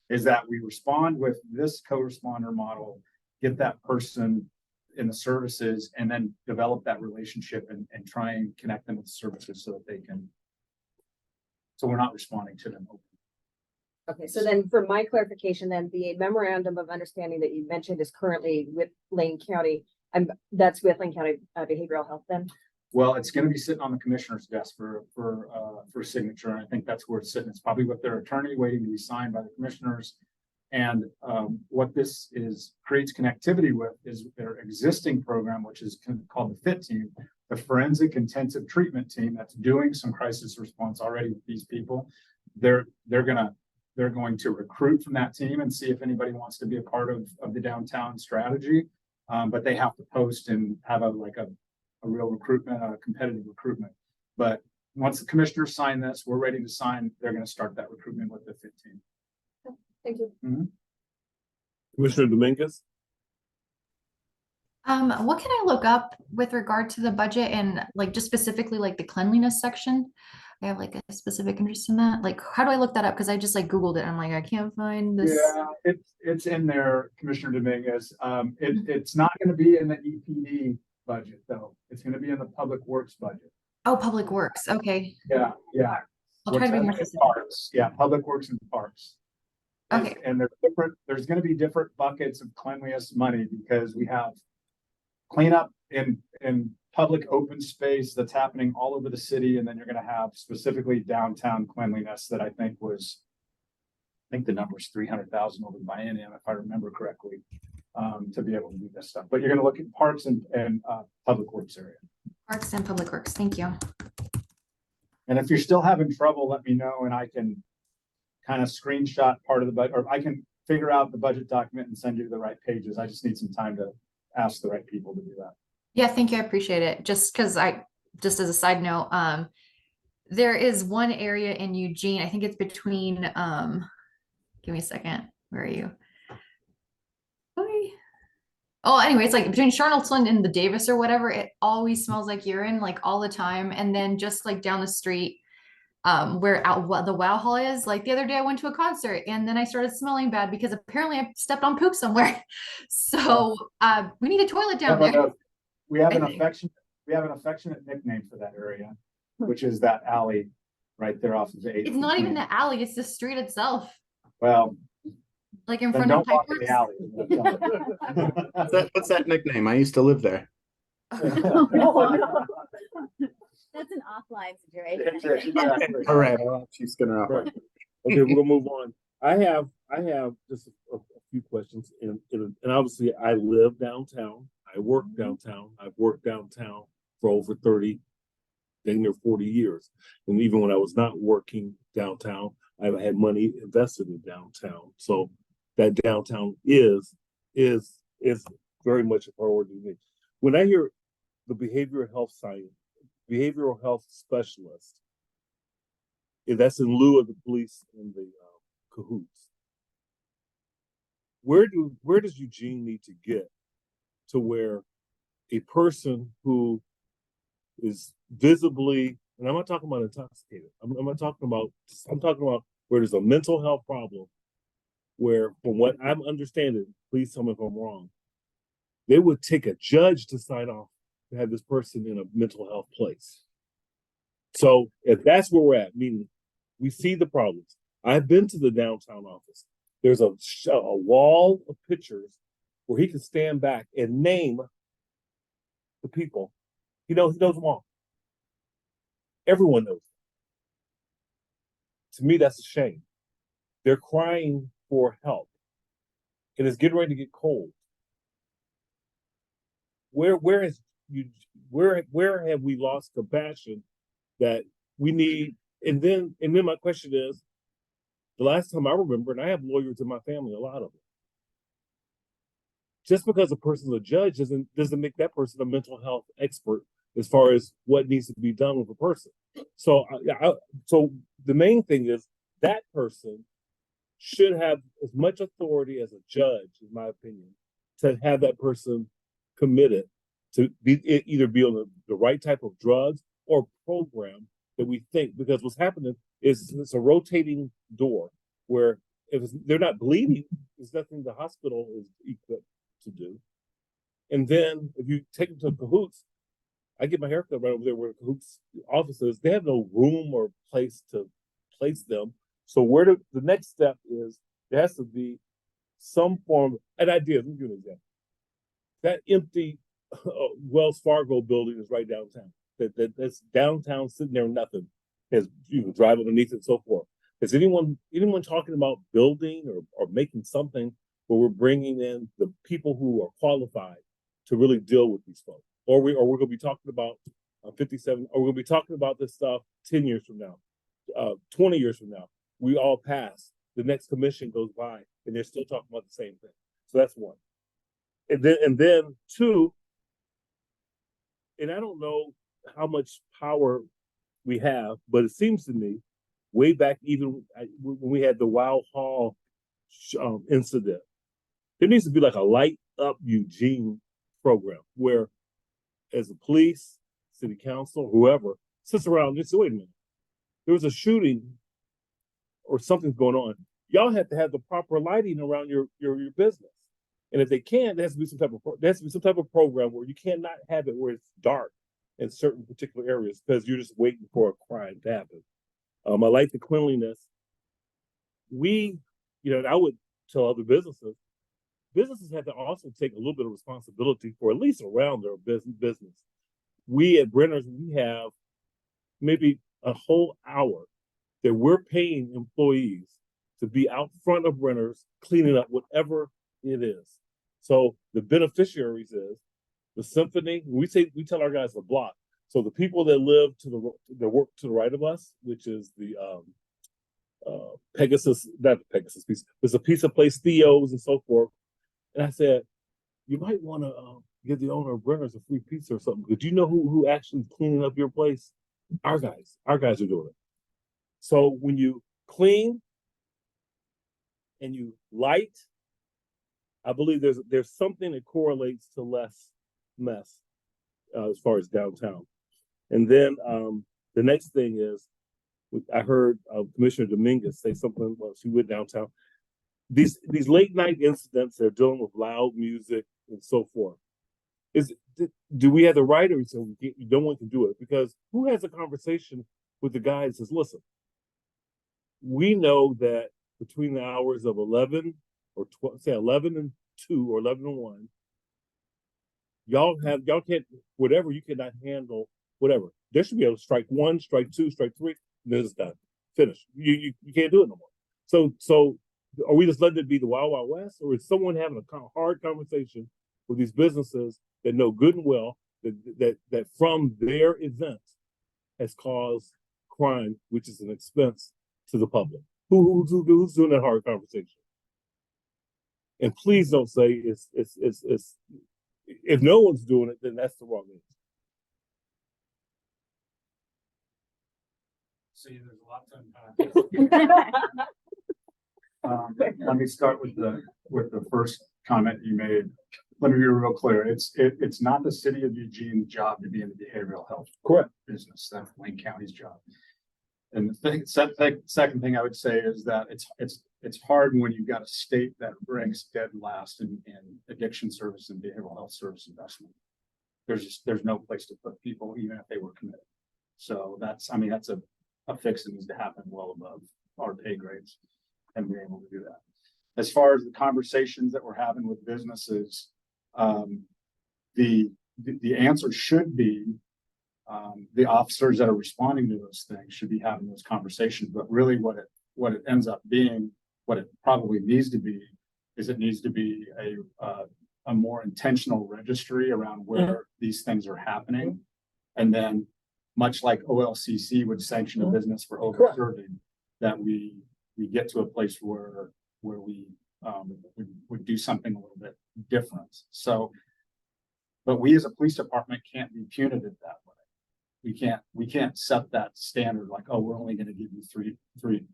is that we respond with this co-responder model, get that person in the services, and then develop that relationship and try and connect them with the services so that they can, so we're not responding to them openly. Okay, so then for my clarification, then the memorandum of understanding that you mentioned is currently with Lane County. That's with Lane County Behavioral Health then? Well, it's going to be sitting on the commissioner's desk for signature, and I think that's where it's sitting. It's probably with their attorney, waiting to be signed by the commissioners. And what this creates connectivity with is their existing program, which is called the FIT team, the Forensic Intensive Treatment Team, that's doing some crisis response already with these people. They're going to recruit from that team and see if anybody wants to be a part of the downtown strategy. But they have to post and have a real recruitment, a competitive recruitment. But once the commissioners sign this, we're ready to sign. They're going to start that recruitment with the FIT team. Thank you. Mm-hmm. Commissioner Dominguez? What can I look up with regard to the budget and like just specifically like the cleanliness section? I have like a specific interest in that. Like, how do I look that up? Because I just like Googled it. I'm like, I can't find this. Yeah, it's in there, Commissioner Dominguez. It's not going to be in the EPD budget though. It's going to be in the Public Works budget. Oh, Public Works. Okay. Yeah. I'll try to be more specific. Parks. Yeah, Public Works and Parks. Okay. And there's going to be different buckets of cleanliness money, because we have cleanup in public open space that's happening all over the city, and then you're going to have specifically downtown cleanliness that I think the number is 300,000 over the biennium, if I remember correctly, to be able to do this stuff. But you're going to look at parks and public works area. Parks and Public Works. Thank you. And if you're still having trouble, let me know, and I can kind of screenshot part of the budget, or I can figure out the budget document and send you the right pages. I just need some time to ask the right people to do that. Yeah, thank you. I appreciate it. Just as a side note, there is one area in Eugene, I think it's between, give me a second. Where are you? Oh, anyway, it's like between Charlottesville and the Davis or whatever. It always smells like urine, like all the time. And then just like down the street, where the Wow Hall is, like the other day I went to a concert and then I started smelling bad because apparently I stepped on poop somewhere. So we need a toilet down there. We have an affectionate nickname for that area, which is that alley right there off of the 8th. It's not even the alley, it's the street itself. Well, like in front of the alley. What's that nickname? I used to live there. That's an offline situation. All right, she's gonna. Right. Okay, we're gonna move on. I have just a few questions, and obviously I live downtown. I work downtown. I've worked downtown for over 30, dang near 40 years. And even when I was not working downtown, I've had money invested in downtown. So that downtown is very much a priority to me. When I hear the behavioral health specialist, that's in lieu of the police and the Cahoots. Where does Eugene need to get to where a person who is visibly, and I'm not talking about intoxicated, I'm talking about where there's a mental health problem, where, from what I'm understanding, please tell me if I'm wrong, they would take a judge to sign off to have this person in a mental health place. So if that's where we're at, meaning we see the problems. I've been to the downtown office. There's a wall of pictures where he can stand back and name the people. He knows them all. Everyone knows them. To me, that's a shame. They're crying for help. And it's getting ready to get cold. Where have we lost compassion that we need? And then my question is, the last time I remember, and I have lawyers in my family, a lot of them. Just because a person's a judge doesn't make that person a mental health expert as far as what needs to be done with a person. So, so the main thing is that person should have as much authority as a judge, in my opinion, to have that person committed to either be on the right type of drugs or program that we think, because what's happening is it's a rotating door where if they're not bleeding, there's nothing the hospital is equipped to do. And then if you take them to Cahoots, I get my haircut right over there where Cahoots offices, they have no room or place to place them. So the next step is there has to be some form, an idea. Let me give you an example. That empty Wells Fargo building is right downtown. That's downtown sitting there, nothing. As you can drive underneath it and so forth. Is anyone talking about building or making something where we're bringing in the people who are qualified to really deal with these folks? Or we're going to be talking about 57, or we're going to be talking about this stuff 10 years from now, 20 years from now. We all pass. The next commission goes by, and they're still talking about the same thing. So that's one. And then two, and I don't know how much power we have, but it seems to me, way back even when we had the Wild Hall incident, there needs to be like a Light Up Eugene program where, as the police, city council, whoever sits around and says, wait a minute, there was a shooting or something's going on. Y'all have to have the proper lighting around your business. And if they can't, there has to be some type of program where you cannot have it where it's dark in certain particular areas because you're just waiting for a crime to happen. I like the cleanliness. I would tell other businesses have to also take a little bit of responsibility for at least around their business. We at Brenner's, we have maybe a whole hour that we're paying employees to be out front of Brenner's cleaning up whatever it is. So the beneficiaries is the symphony. We tell our guys the block. So the people that live that work to the right of us, which is the Pegasus, not the Pegasus piece, there's a pizza place, Theo's and so forth. And I said, you might want to give the owner of Brenner's a free pizza or something. But do you know who actually is cleaning up your place? Our guys are doing it. So when you clean and you light, I believe there's something that correlates to less mess as far as downtown. And then the next thing is, I heard Commissioner Dominguez say something while she went downtown. These late night incidents, they're dealing with loud music and so forth. Do we have the right, or so no one can do it? Because who has a conversation with the guy and says, listen, we know that between the hours of 11 or 12, say 11 and 2 or 11 and 1, y'all can't, whatever, you cannot handle whatever. There should be a strike 1, strike 2, strike 3, and then it's done. Finish. You can't do it no more. So are we just letting it be the Wild Wild West, or is someone having a hard conversation with these businesses that know good and well that from their events has caused crime, which is an expense to the public? Who's doing that hard conversation? And please don't say it's if no one's doing it, then that's the wrong answer. See, there's a lot to unpack. Let me start with the first comment you made. Let me be real clear. It's not the city of Eugene's job to be in the behavioral health business. That's Wayne County's job. And the second thing I would say is that it's hard when you've got a state that ranks dead last in addiction service and behavioral health service investment. There's no place to put people, even if they were committed. So that's a fix that needs to happen well above our pay grades, and being able to do that. As far as the conversations that we're having with businesses, the answer should be the officers that are responding to those things should be having those conversations. But really, what it ends up being, what it probably needs to be, is it needs to be a more intentional registry around where these things are happening, and then, much like OLCC would sanction a business for over serving, that we get to a place where we would do something a little bit different. So, but we as a police department can't be punitive that way. we can't set that standard like, oh, we're only gonna give you three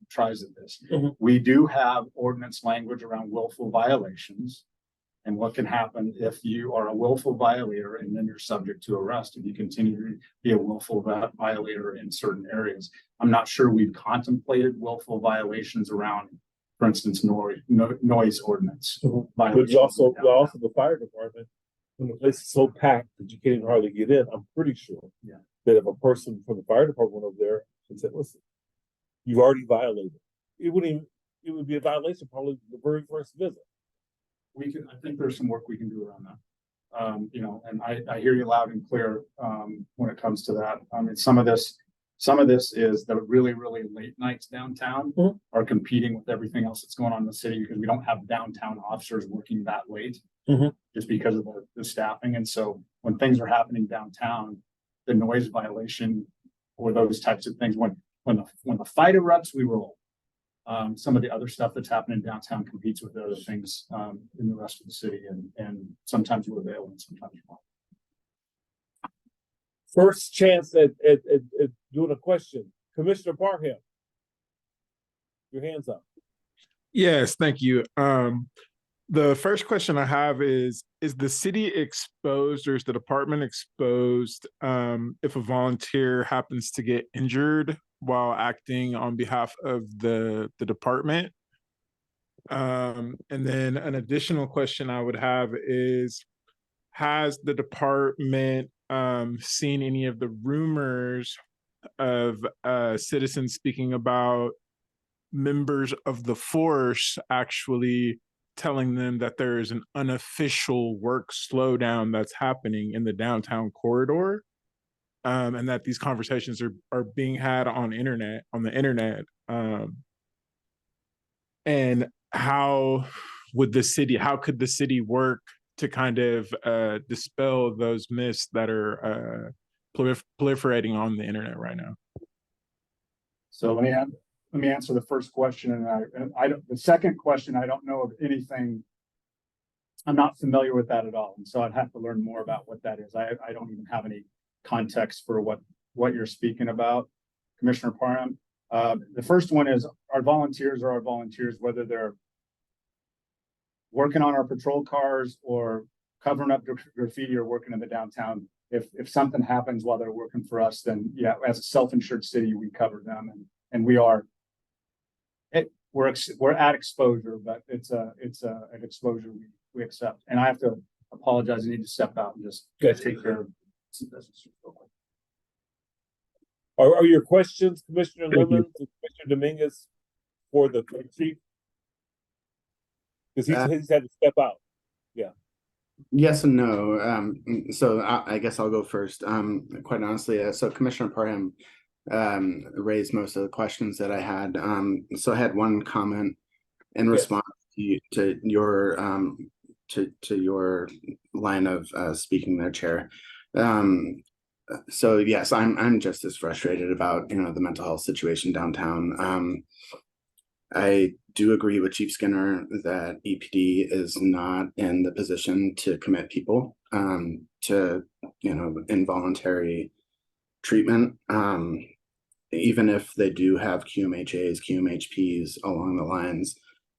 tries at this. Mhm. We do have ordinance language around willful violations. And what can happen if you are a willful violator and then you're subject to arrest if you continue to be a willful violator in certain areas. I'm not sure we've contemplated willful violations around, for instance, noise ordinance. But you also the fire department, when the place is so packed that you can't even hardly get in, I'm pretty sure. Yeah. That if a person from the fire department went over there and said, listen, you've already violated, it would be a violation probably the very first visit. I think there's some work we can do around that. You know, and I hear you loud and clear when it comes to that. I mean, some of this is the really, really late nights downtown are competing with everything else that's going on in the city because we don't have downtown officers working that late just because of the staffing. And so when things are happening downtown, the noise violation or those types of things, when the fight erupts, we roll. Some of the other stuff that's happening downtown competes with other things in the rest of the city, and sometimes you avail and sometimes you won't. First chance at doing a question. Commissioner Parham, your hands up. Yes, thank you. The first question I have is the city exposed or is the department exposed if a volunteer happens to get injured while acting on behalf of the department? And then an additional question I would have is, has the department seen any of the rumors of citizens speaking about members of the force actually telling them that there is an unofficial work slowdown that's happening in the downtown corridor? And that these conversations are being had on the internet. And how could the city work to kind of dispel those myths that are proliferating on the internet right now? So let me answer the first question, and the second question, I don't know of anything. I'm not familiar with that at all, and so I'd have to learn more about what that is. I don't even have any context for what you're speaking about, Commissioner Parham. The first one is our volunteers, whether they're working on our patrol cars or covering up graffiti or working in the downtown. If something happens while they're working for us, then yeah, as a self-insured city, we cover them, and we're at exposure, but it's an exposure we accept. And I have to apologize. I need to step out and just take care of some business real quick. Are your questions, Commissioner Lemon, to Commissioner Dominguez, for the chief? Because he's had to step out. Yeah. Yes and no. So I guess I'll go first. Quite honestly, so Commissioner Parham raised most of the questions that I had. So I had one comment in response to your line of speaking there, Chair. So yes, I'm just as frustrated about the mental health situation downtown. I do agree with Chief Skinner that EPD is not in the position to commit people to involuntary treatment, even if they do have QMHAs, QMHPs along the lines.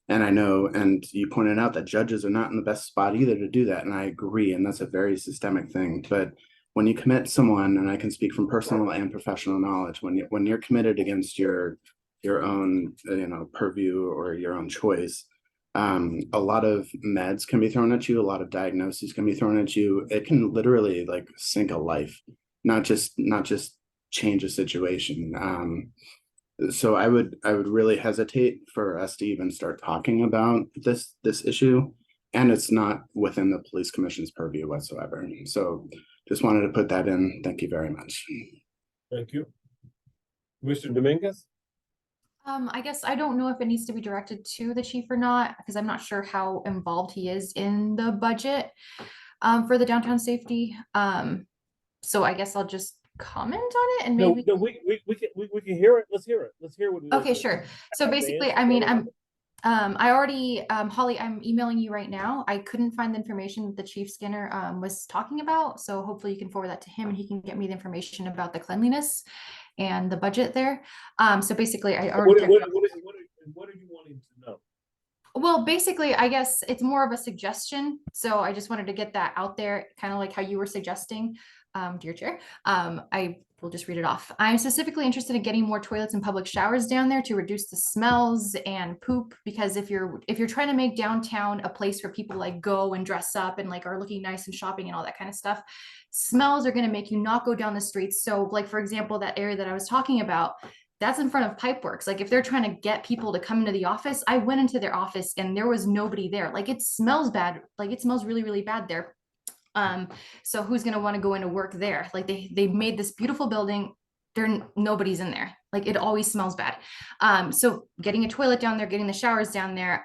And I know, and you pointed out that judges are not in the best spot either to do that, and I agree, and that's a very systemic thing. But when you commit someone, and I can speak from personal and professional knowledge, when you're committed against your own purview or your own choice, a lot of meds can be thrown at you, a lot of diagnoses can be thrown at you. It can literally like sink a life, not just change a situation. So I would really hesitate for us to even start talking about this issue, and it's not within the police commission's purview whatsoever. So just wanted to put that in. Thank you very much. Thank you. Commissioner Dominguez? I guess I don't know if it needs to be directed to the chief or not, because I'm not sure how involved he is in the budget for the downtown safety. So I guess I'll just comment on it and maybe we can hear it. Let's hear it. Let's hear what it is. Okay, sure. So basically, I mean, I already, Holly, I'm emailing you right now. I couldn't find the information that the Chief Skinner was talking about. So hopefully you can forward that to him and he can get me the information about the cleanliness and the budget there. So basically I already. What are you wanting to know? Well, basically, I guess it's more of a suggestion. So I just wanted to get that out there, kind of like how you were suggesting, dear chair. I will just read it off. I'm specifically interested in getting more toilets and public showers down there to reduce the smells and poop. Because if you're trying to make downtown a place where people like go and dress up and like are looking nice and shopping and all that kind of stuff, smells are going to make you not go down the streets. So like, for example, that area that I was talking about, that's in front of Pipeworks. Like if they're trying to get people to come into the office, I went into their office and there was nobody there. Like it smells bad. Like it smells really, really bad there. So who's going to want to go into work there? Like they made this beautiful building. Nobody's in there. Like it always smells bad. So getting a toilet down there, getting the showers down there,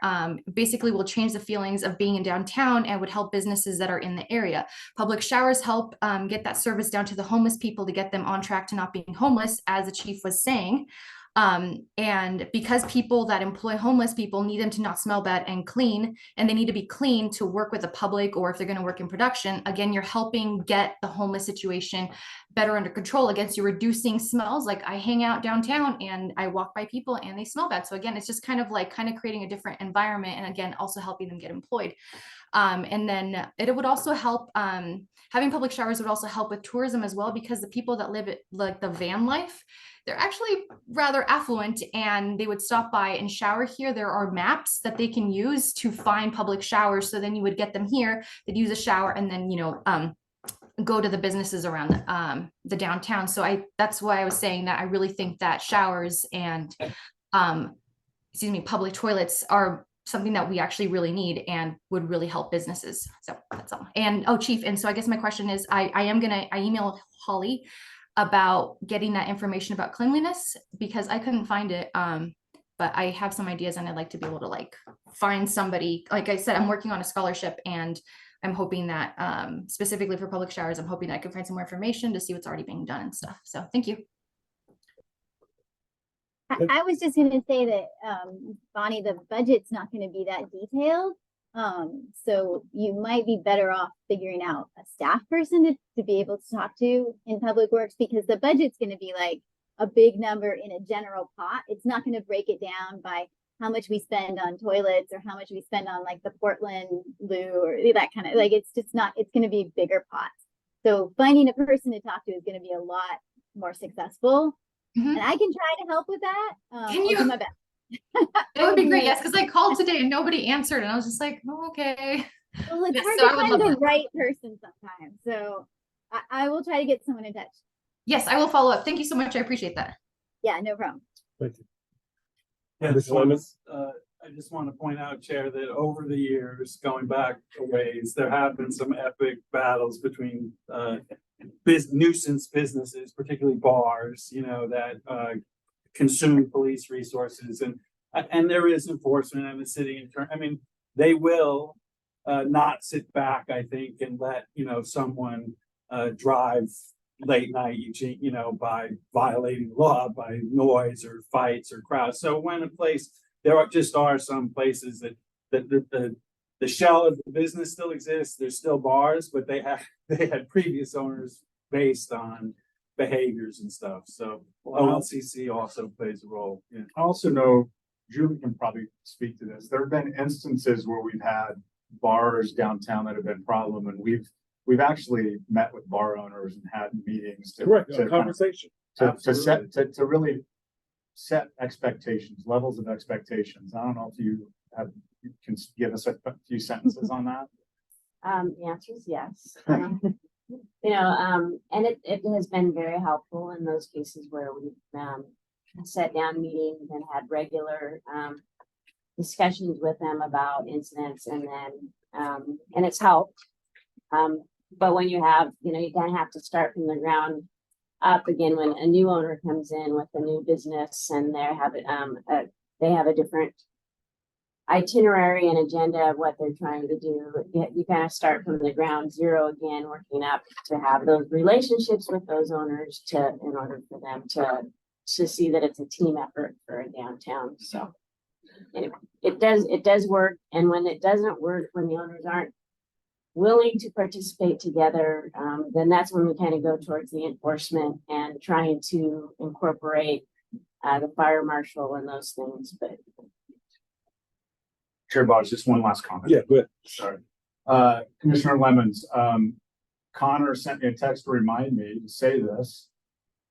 basically will change the feelings of being in downtown and would help businesses that are in the area. Public showers help get that service down to the homeless people to get them on track to not being homeless, as the chief was saying. And because people that employ homeless people need them to not smell bad and clean, and they need to be clean to work with the public, or if they're going to work in production, again, you're helping get the homeless situation better under control. Against you reducing smells. Like I hang out downtown and I walk by people and they smell bad. So again, it's just kind of creating a different environment, and again, also helping them get employed. And then it would also help, having public showers would also help with tourism as well, because the people that live at like the van life, they're actually rather affluent and they would stop by and shower here. There are maps that they can use to find public showers. So then you would get them here, they'd use a shower and then, go to the businesses around the downtown. So that's why I was saying that I really think that showers and, public toilets are something that we actually really need and would really help businesses. So that's all. And chief. And so I guess my question is, I emailed Holly about getting that information about cleanliness because I couldn't find it. But I have some ideas and I'd like to be able to find somebody. Like I said, I'm working on a scholarship and I'm hoping that specifically for public showers, I'm hoping that I can find some more information to see what's already being done and stuff. So thank you. I was just going to say that, Bonnie, the budget's not going to be that detailed. So you might be better off figuring out a staff person to be able to talk to in Public Works, because the budget's going to be like a big number in a general pot. It's not going to break it down by how much we spend on toilets or how much we spend on like the Portland loo or that kind of it's just not, it's going to be bigger pots. So finding a person to talk to is going to be a lot more successful. And I can try to help with that. Can you? I'll do my best. That would be great. Yes, because I called today and nobody answered, and I was just like, oh, okay. Well, it's Yes, hard so to find the right person sometimes. So I will try to get someone in touch. Yes, I will follow up. Thank you so much. I appreciate that. Yeah, no problem. Thank you. Yeah, Mr. Lemons? I just want to point out, Chair, that over the years, going back a ways, there have been some epic battles between nuisance businesses, particularly bars, that consume police resources, and there is enforcement in the city. They will not sit back, I think, and let someone drive late night, by violating law, by noise or fights or crowds. So when there are some places that the shell of the business still exists. There's still bars, but they had previous owners based on behaviors and stuff. So OLCC also plays a role. Yeah. I also know Julie can probably speak to this. There have been instances where we've had bars downtown that have been problem, and we've actually met with bar owners and had meetings to conversation to really set expectations, levels of expectations. I don't know if you can give us a few sentences on that. The answer is yes. And it has been very helpful in those cases where we've sat down meetings and had regular discussions with them about incidents, and then and it's helped. But when you have, you kind of have to start from the ground up again when a new owner comes in with a new business, and they have a different itinerary and agenda of what they're trying to do. You kind of start from the ground zero again, working up to have those relationships with those owners in order for them to see that it's a team effort for a downtown. So And it does work. And when it doesn't work, when the owners aren't willing to participate together, then that's when we kind of go towards the enforcement and trying to incorporate the fire marshal and those things. But Chair Boggs, just one last comment. Yeah, go ahead. Sorry. Commissioner Lemons, Connor sent me a text to remind me to say this.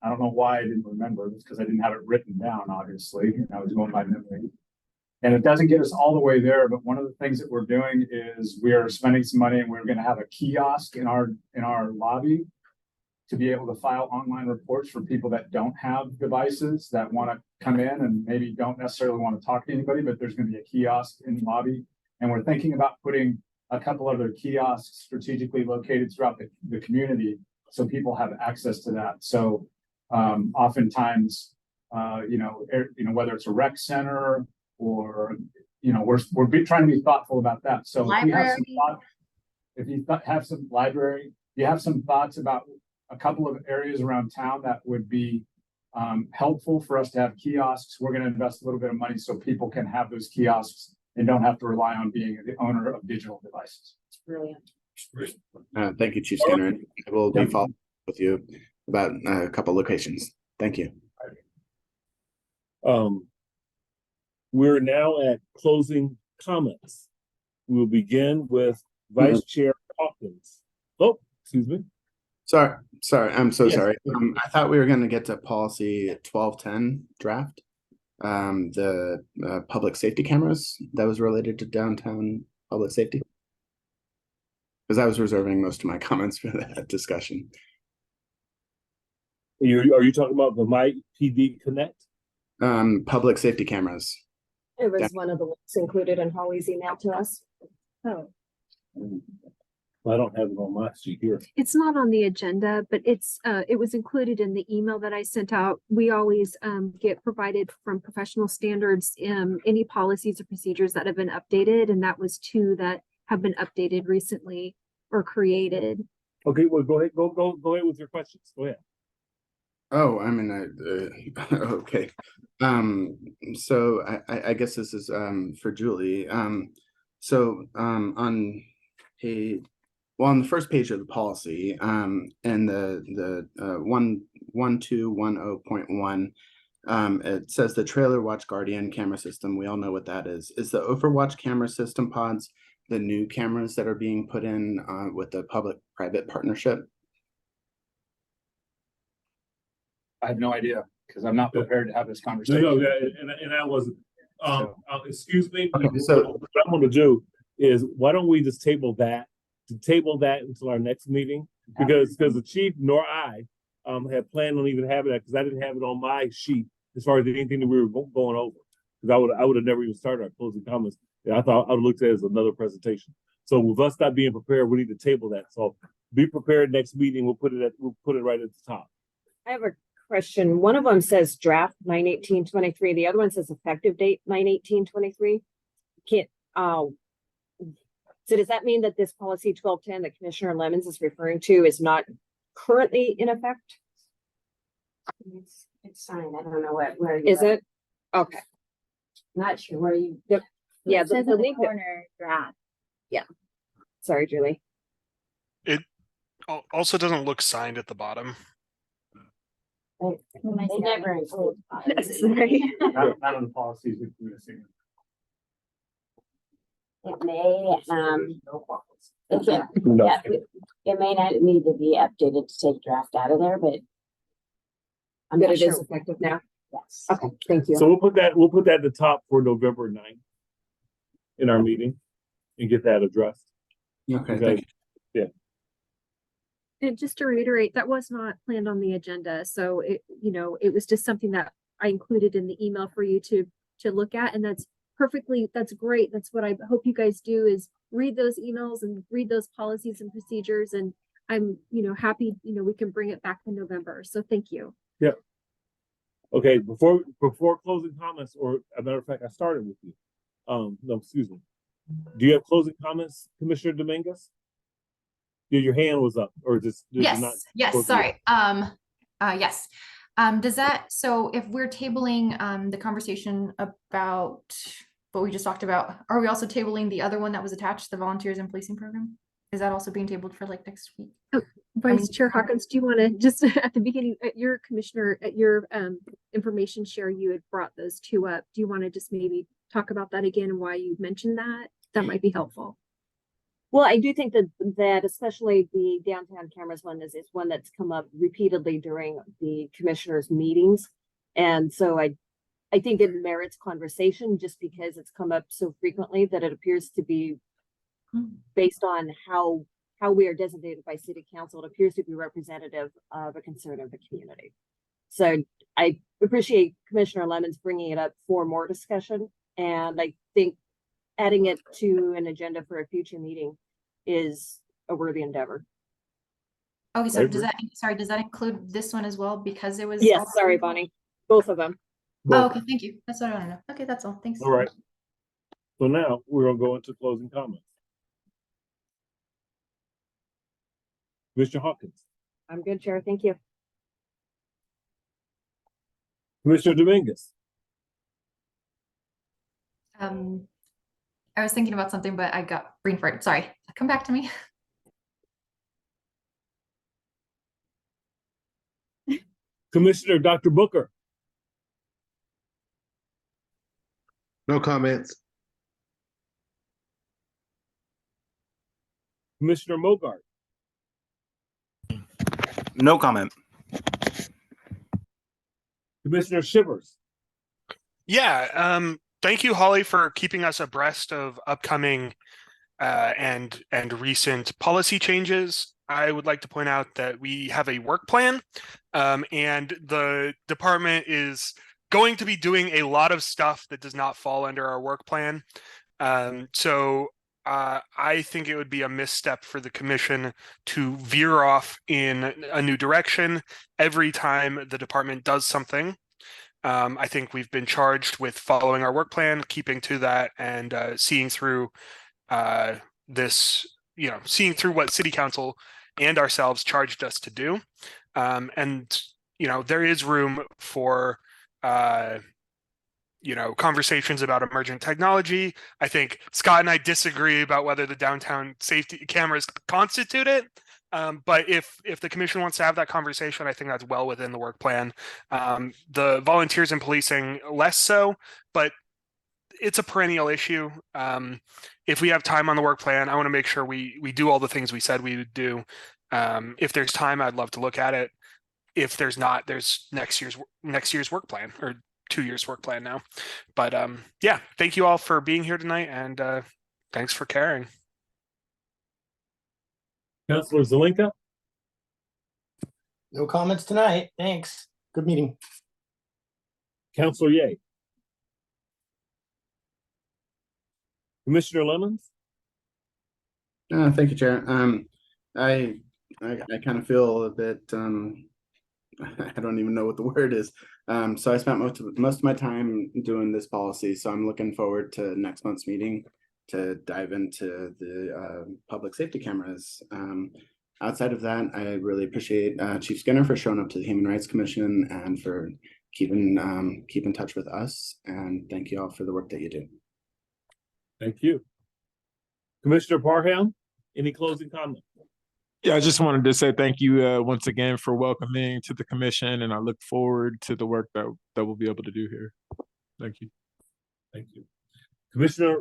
I don't know why I didn't remember this because I didn't have it written down, obviously, and I was going by memory. And it doesn't get us all the way there, but one of the things that we're doing is we are spending some money and we're going to have a kiosk in our lobby to be able to file online reports for people that don't have devices that want to come in and maybe don't necessarily want to talk to anybody, but there's going to be a kiosk in the lobby. And we're thinking about putting a couple other kiosks strategically located throughout the community so people have access to that. So oftentimes, whether it's a rec center or, we're trying to be thoughtful about that. So if you have some library, you have some thoughts about a couple of areas around town that would be helpful for us to have kiosks. We're going to invest a little bit of money so people can have those kiosks and don't have to rely on being the owner of digital devices. it's brilliant. Thank you, Chief Skinner. I will be following up with you about a couple locations. Thank you. We're now at closing comments. We will begin with Vice Chair Hawkins. Oh, excuse me. Sorry. I'm so Yes. sorry. I thought we were going to get to policy 1210 draft. The public safety cameras that was related to downtown public safety. Because I was reserving most of my comments for that discussion. Are you talking about the My PD Connect? Public safety cameras. It was one of the links included in Holly's email to us. Oh, I don't have it on my sheet here. it's not on the agenda, but it was included in the email that I sent out. We always get provided from professional standards any policies or procedures that have been updated, and that was 2 that have been updated recently or created. Okay, well, go ahead. Go ahead with your questions. Go ahead. Oh, I mean, okay. So I guess this is for Julie. So on on the first page of the policy, and the 1210.1, it says the Trailer Watch Guardian camera system. We all know what that is. Is the Overwatch camera system pods the new cameras that are being put in with the public-private partnership? I have no idea because I'm not prepared to have this conversation. No, and I wasn't. Excuse me. Okay, so what I'm going to do is, why don't we just table that until our next meeting? Because the chief nor I had planned on even having that, because I didn't have it on my sheet as far as anything that we were going over. Because I would have never even started our closing comments. Yeah, I thought I would look at it as another presentation. So with us not being prepared, we need to table that. So be prepared next meeting. We'll put it right at the top. I have a question. One of them says draft 9/18/23. The other one says effective date 9/18/23. So does that mean that this policy 1210 that Commissioner Lemons is referring to is not currently in effect? It's signed. I don't know where Is it? Okay. Not sure where you. Yeah, It says the in the link. corner draft. Sorry, Julie. It also doesn't look signed at the bottom. They never include. Necessary. Not on the policies. It may, No. it may not need to be updated to take draft out of there, but I'm But not it is sure. effective now. Yes. Okay, thank you. So we'll put that at the top for November 9th in our meeting and get that addressed. Okay, thank you. And just to reiterate, that was not planned on the agenda. So it was just something that I included in the email for you to look at. And that's great. That's what I hope you guys do, is read those emails and read those policies and procedures. And I'm, happy, we can bring it back in November. So thank you. Yeah. Okay, before closing comments, or a matter of fact, I started with you. No, excuse me. Do you have closing comments, Commissioner Dominguez? Your hand was up, or just Yes, sorry. Yes. Does that, so if we're tabling the conversation about what we just talked about. Are we also tabling the other one that was attached, the volunteers and policing program? Is that also being tabled for like next week? Vice Chair Hawkins, do you want to just at the beginning, at your commissioner, at your information share, you had brought those two up. Do you want to just maybe talk about that again and why you mentioned that? That might be helpful. Well, I do think that especially the downtown cameras one is one that's come up repeatedly during the commissioners' meetings. And so I think it merits conversation just because it's come up so frequently that it appears to be based on how we are designated by city council. It appears to be representative of a concern of the community. So I appreciate Commissioner Lemon's bringing it up for more discussion. And I think adding it to an agenda for a future meeting is a worthy endeavor. Okay, so does that include this one as well? Because it was. Yes, sorry, Bonnie. Both of them. Oh, okay, thank you. That's what I want to know. Okay, that's all. Thanks. All right. So now we're gonna go into closing comments. Commissioner Hawkins. I'm good, Chair. Thank you. Commissioner Dominguez. I was thinking about something, but I got brain fart. Sorry. Come back to me. Commissioner Dr. Booker. No comments. Commissioner Mogart. No comment. Commissioner Shivers. Yeah, thank you, Holly, for keeping us abreast of upcoming and recent policy changes. I would like to point out that we have a work plan, and the department is going to be doing a lot of stuff that does not fall under our work plan. So I think it would be a misstep for the commission to veer off in a new direction every time the department does something. I think we've been charged with following our work plan, keeping to that, and seeing through this, seeing through what City Council and ourselves charged us to do. And, there is room for, conversations about emergent technology. I think Scott and I disagree about whether the downtown safety cameras constitute it. But if the commission wants to have that conversation, I think that's well within the work plan. The volunteers and policing, less so, but it's a perennial issue. If we have time on the work plan, I want to make sure we do all the things we said we would do. If there's time, I'd love to look at it. If there's not, there's next year's work plan, or 2 years work plan now. But yeah, thank you all for being here tonight, and thanks for caring. Councilor Zelinka. No comments tonight. Thanks. Good meeting. Councilor Ye. Commissioner Lemons. Thank you, Chair. I kind of feel a bit, I don't even know what the word is. So I spent most of my time doing this policy. So I'm looking forward to next month's meeting to dive into the public safety cameras. Outside of that, I really appreciate Chief Skinner for showing up to the Human Rights Commission and for keep in touch with us. And thank you all for the work that you do. Thank you. Commissioner Parham, any closing comments? Yeah, I just wanted to say thank you once again for welcoming to the commission, and I look forward to the work that we'll be able to do here. Thank you. Thank you. Commissioner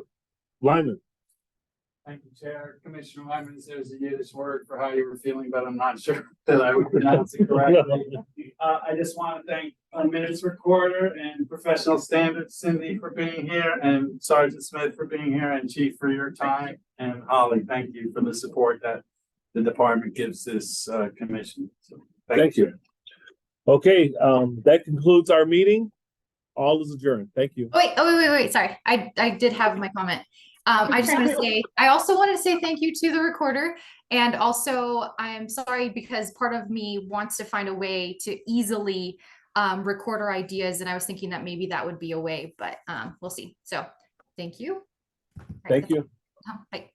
Lyman. Thank you, Chair. Commissioner Lyman says a Yiddish word for how you were feeling, but I'm not sure that I would pronounce it correctly. I just want to thank Minutes Recorder and Professional Standards, Cindy, for being here, and Sergeant Smith for being here, and Chief for your time, and Holly, thank you for the support that the department gives this commission. So thank you. Okay, that concludes our meeting. All is adjourned. Thank you. Wait. Sorry. I did have my comment. I just want to say, I also wanted to say thank you to the recorder. And also I'm sorry because part of me wants to find a way to easily record our ideas. And I was thinking that maybe that would be a way, but we'll see. So thank you. Thank you. Bye.